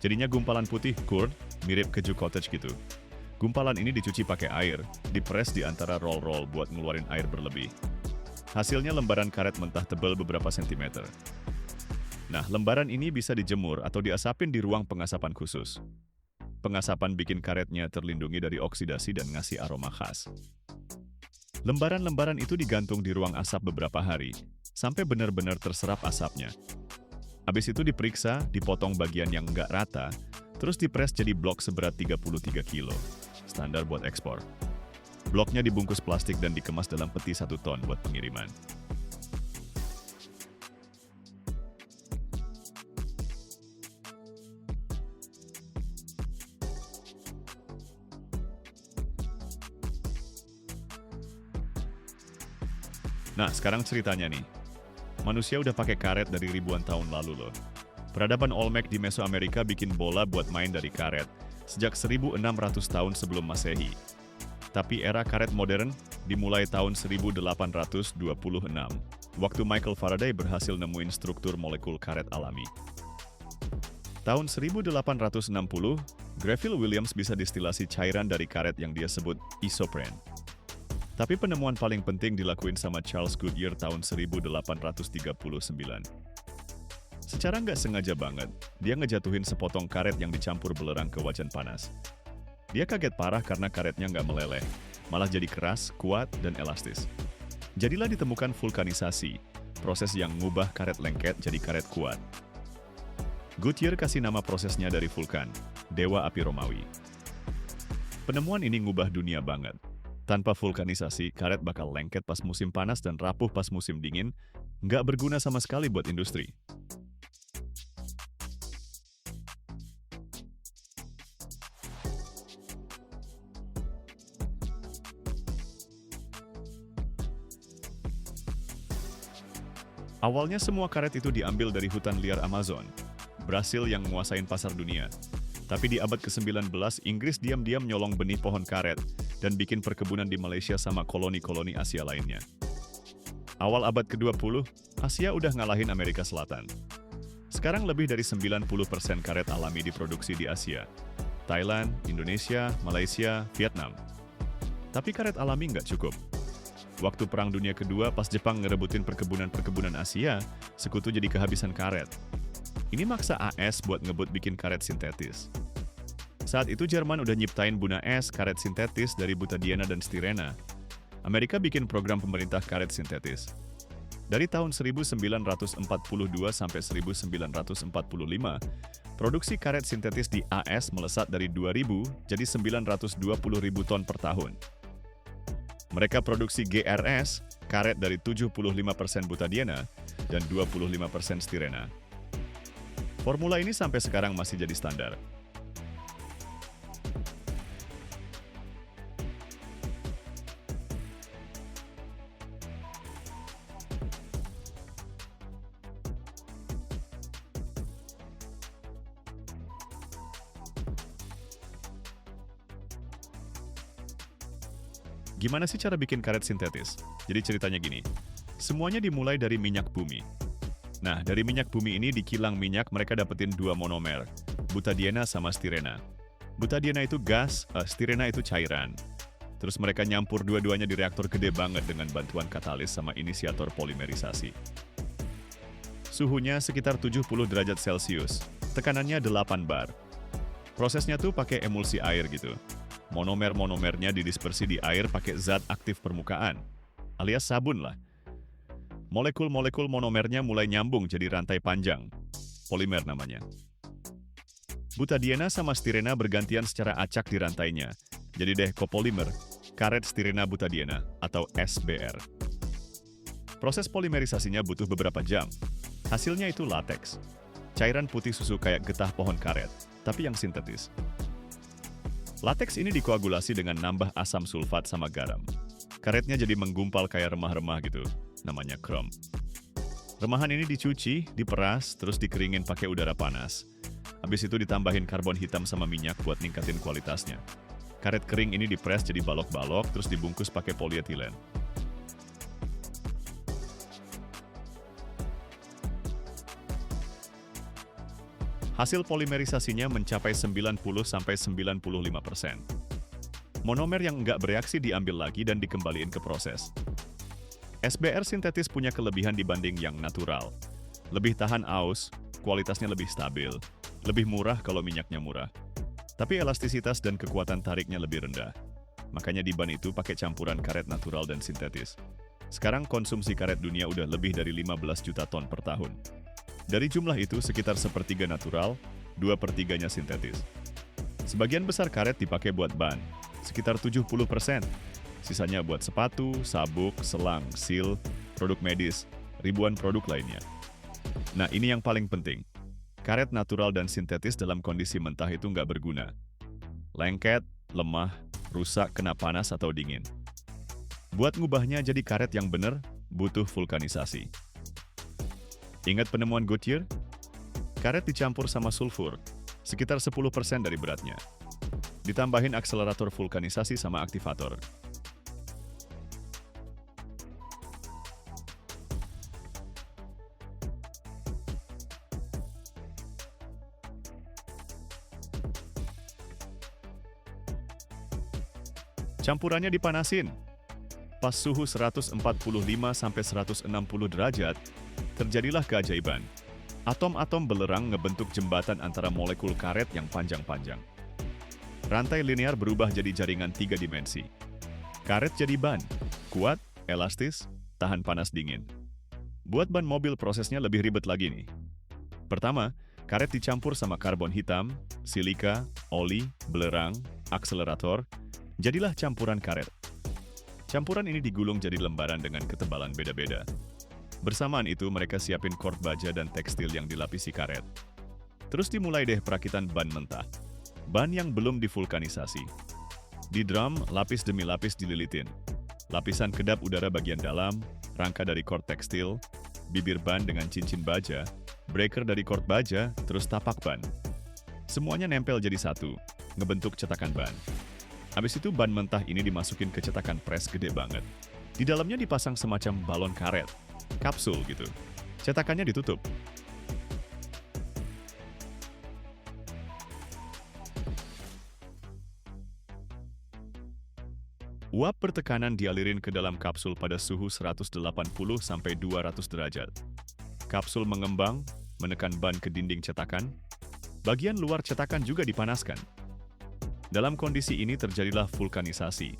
Jadinya gumpalan putih, curd, mirip keju cottage gitu. Gumpalan ini dicuci pakai air, dipres di antara roll-roll buat ngeluarin air berlebih. Hasilnya lembaran karet mentah tebal beberapa sentimeter. Nah, lembaran ini bisa dijemur atau diasapin di ruang pengasapan khusus. Pengasapan bikin karetnya terlindungi dari oksidasi dan ngasih aroma khas. Lembaran-lembaran itu digantung di ruang asap beberapa hari, sampai benar-benar terserap asapnya. Habis itu diperiksa, dipotong bagian yang nggak rata, terus dipres jadi blok seberat 33 kilo. Standar buat ekspor. Bloknya dibungkus plastik dan dikemas dalam peti 1 ton buat pengiriman. Nah, sekarang ceritanya nih. Manusia udah pakai karet dari ribuan tahun lalu loh. Peradaban Olmec di Mesoamerika bikin bola buat main dari karet sejak 1600 tahun sebelum Masehi. Tapi era karet modern dimulai tahun 1826, waktu Michael Faraday berhasil nemuin struktur molekul karet alami. Tahun 1860, Greville Williams bisa distilasi cairan dari karet yang dia sebut isoprene. Tapi penemuan paling penting dilakuin sama Charles Goodyear tahun 1839. Secara nggak sengaja banget, dia ngejatuhin sepotong karet yang dicampur belerang ke wajan panas. Dia kaget parah karena karetnya nggak meleleh, malah jadi keras, kuat, dan elastis. Jadilah ditemukan vulkanisasi, proses yang ngubah karet lengket jadi karet kuat. Goodyear kasih nama prosesnya dari vulkan, dewa api Romawi. Penemuan ini ngubah dunia banget. Tanpa vulkanisasi, karet bakal lengket pas musim panas dan rapuh pas musim dingin, nggak berguna sama sekali buat industri. Awalnya semua karet itu diambil dari hutan liar Amazon, Brasil yang menguasain pasar dunia. Tapi di abad ke-19, Inggris diam-diam nyolong benih pohon karet dan bikin perkebunan di Malaysia sama koloni-koloni Asia lainnya. Awal abad ke-20, Asia udah ngalahin Amerika Selatan. Sekarang lebih dari 90% karet alami diproduksi di Asia. Thailand, Indonesia, Malaysia, Vietnam. Tapi karet alami nggak cukup. Waktu Perang Dunia Kedua, pas Jepang ngerebutin perkebunan-perkebunan Asia, sekutu jadi kehabisan karet. Ini maksa AS buat ngebut bikin karet sintetis. Saat itu Jerman udah nyiptain Buna es, karet sintetis dari butadiena dan stirena. Amerika bikin program pemerintah karet sintetis. Dari tahun 1942 sampai 1945, produksi karet sintetis di AS melesat dari 2.000 jadi 920.000 ton per tahun. Mereka produksi GRS, karet dari 75% butadiena dan 25% stirena. Formula ini sampai sekarang masih jadi standar. Gimana sih cara bikin karet sintetis? Jadi ceritanya gini, semuanya dimulai dari minyak bumi. Nah, dari minyak bumi ini di kilang minyak mereka dapetin 2 monomer, butadiena sama stirena. Butadiena itu gas, stirena itu cairan. Terus mereka nyampur dua-duanya di reaktor gede banget dengan bantuan katalis sama inisiator polimerisasi. Suhunya sekitar 70 derajat Celcius, tekanannya 8 bar. Prosesnya tuh pakai emulsi air gitu. Monomer-monomernya didispersi di air pakai zat aktif permukaan, alias sabun lah. Molekul-molekul monomernya mulai nyambung jadi rantai panjang, polimer namanya. Butadiena sama stirena bergantian secara acak di rantainya, jadi deh copolimer, karet stirena butadiena atau SBR. Proses polimerisasinya butuh beberapa jam. Hasilnya itu lateks, cairan putih susu kayak getah pohon karet, tapi yang sintetis. Lateks ini dikoagulasi dengan nambah asam sulfat sama garam. Karetnya jadi menggumpal kayak remah-remah gitu, namanya chrome. Remahan ini dicuci, diperas, terus dikeringin pakai udara panas. Habis itu ditambahin karbon hitam sama minyak buat ningkatin kualitasnya. Karet kering ini dipres jadi balok-balok, terus dibungkus pakai polietilen. Hasil polimerisasinya mencapai 90–95%. Monomer yang nggak bereaksi diambil lagi dan dikembaliin ke proses. SBR sintetis punya kelebihan dibanding yang natural. Lebih tahan aus, kualitasnya lebih stabil, lebih murah kalau minyaknya murah. Tapi elastisitas dan kekuatan tariknya lebih rendah. Makanya di ban itu pakai campuran karet natural dan sintetis. Sekarang konsumsi karet dunia udah lebih dari 15 juta ton per tahun. Dari jumlah itu, sekitar sepertiga natural, 2/3-nya sintetis. Sebagian besar karet dipakai buat ban, sekitar 70%. Sisanya buat sepatu, sabuk, selang, seal, produk medis, ribuan produk lainnya. Nah, ini yang paling penting. Karet natural dan sintetis dalam kondisi mentah itu nggak berguna. Lengket, lemah, rusak kena panas atau dingin. Buat ngubahnya jadi karet yang bener, butuh vulkanisasi. Ingat penemuan Goodyear? Karet dicampur sama sulfur, sekitar 10% dari beratnya. Ditambahin akselerator vulkanisasi sama aktivator. Campurannya dipanasin. Pas suhu 145–160 derajat, terjadilah keajaiban. Atom-atom belerang ngebentuk jembatan antara molekul karet yang panjang-panjang. Rantai linear berubah jadi jaringan 3 dimensi. Karet jadi ban, kuat, elastis, tahan panas dingin. Buat ban mobil prosesnya lebih ribet lagi nih. Pertama, karet dicampur sama karbon hitam, silika, oli, belerang, akselerator, jadilah campuran karet. Campuran ini digulung jadi lembaran dengan ketebalan beda-beda. Bersamaan itu mereka siapin cord baja dan tekstil yang dilapisi karet. Terus dimulai deh perakitan ban mentah. Ban yang belum divulkanisasi. Di drum, lapis demi lapis dililitin. Lapisan kedap udara bagian dalam, rangka dari cord tekstil, bibir ban dengan cincin baja, breaker dari cord baja, terus tapak ban. Semuanya nempel jadi satu, ngebentuk cetakan ban. Habis itu ban mentah ini dimasukin ke cetakan pres gede banget. Di dalamnya dipasang semacam balon karet, kapsul gitu. Cetakannya ditutup. Uap bertekanan dialirin ke dalam kapsul pada suhu 180–200 derajat. Kapsul mengembang, menekan ban ke dinding cetakan. Bagian luar cetakan juga dipanaskan. Dalam kondisi ini terjadilah vulkanisasi.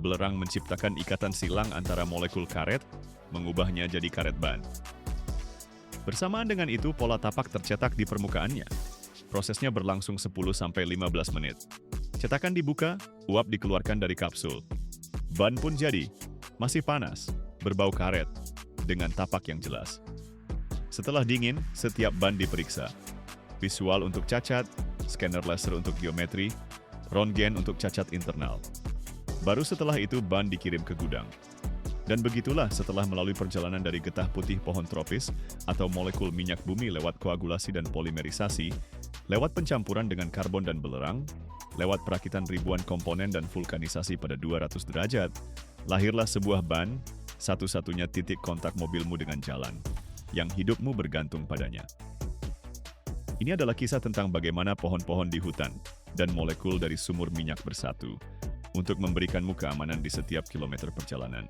Belerang menciptakan ikatan silang antara molekul karet, mengubahnya jadi karet ban. Bersamaan dengan itu, pola tapak tercetak di permukaannya. Prosesnya berlangsung 10–15 menit. Cetakan dibuka, uap dikeluarkan dari kapsul. Ban pun jadi, masih panas, berbau karet, dengan tapak yang jelas. Setelah dingin, setiap ban diperiksa. Visual untuk cacat, scanner laser untuk geometri, Röntgen untuk cacat internal. Baru setelah itu ban dikirim ke gudang. Dan begitulah setelah melalui perjalanan dari getah putih pohon tropis atau molekul minyak bumi lewat koagulasi dan polimerisasi, lewat pencampuran dengan karbon dan belerang, lewat perakitan ribuan komponen dan vulkanisasi pada 200 derajat, lahirlah sebuah ban, satu-satunya titik kontak mobilmu dengan jalan, yang hidupmu bergantung padanya. Ini adalah kisah tentang bagaimana pohon-pohon di hutan dan molekul dari sumur minyak bersatu untuk memberikanmu keamanan di setiap kilometer perjalanan.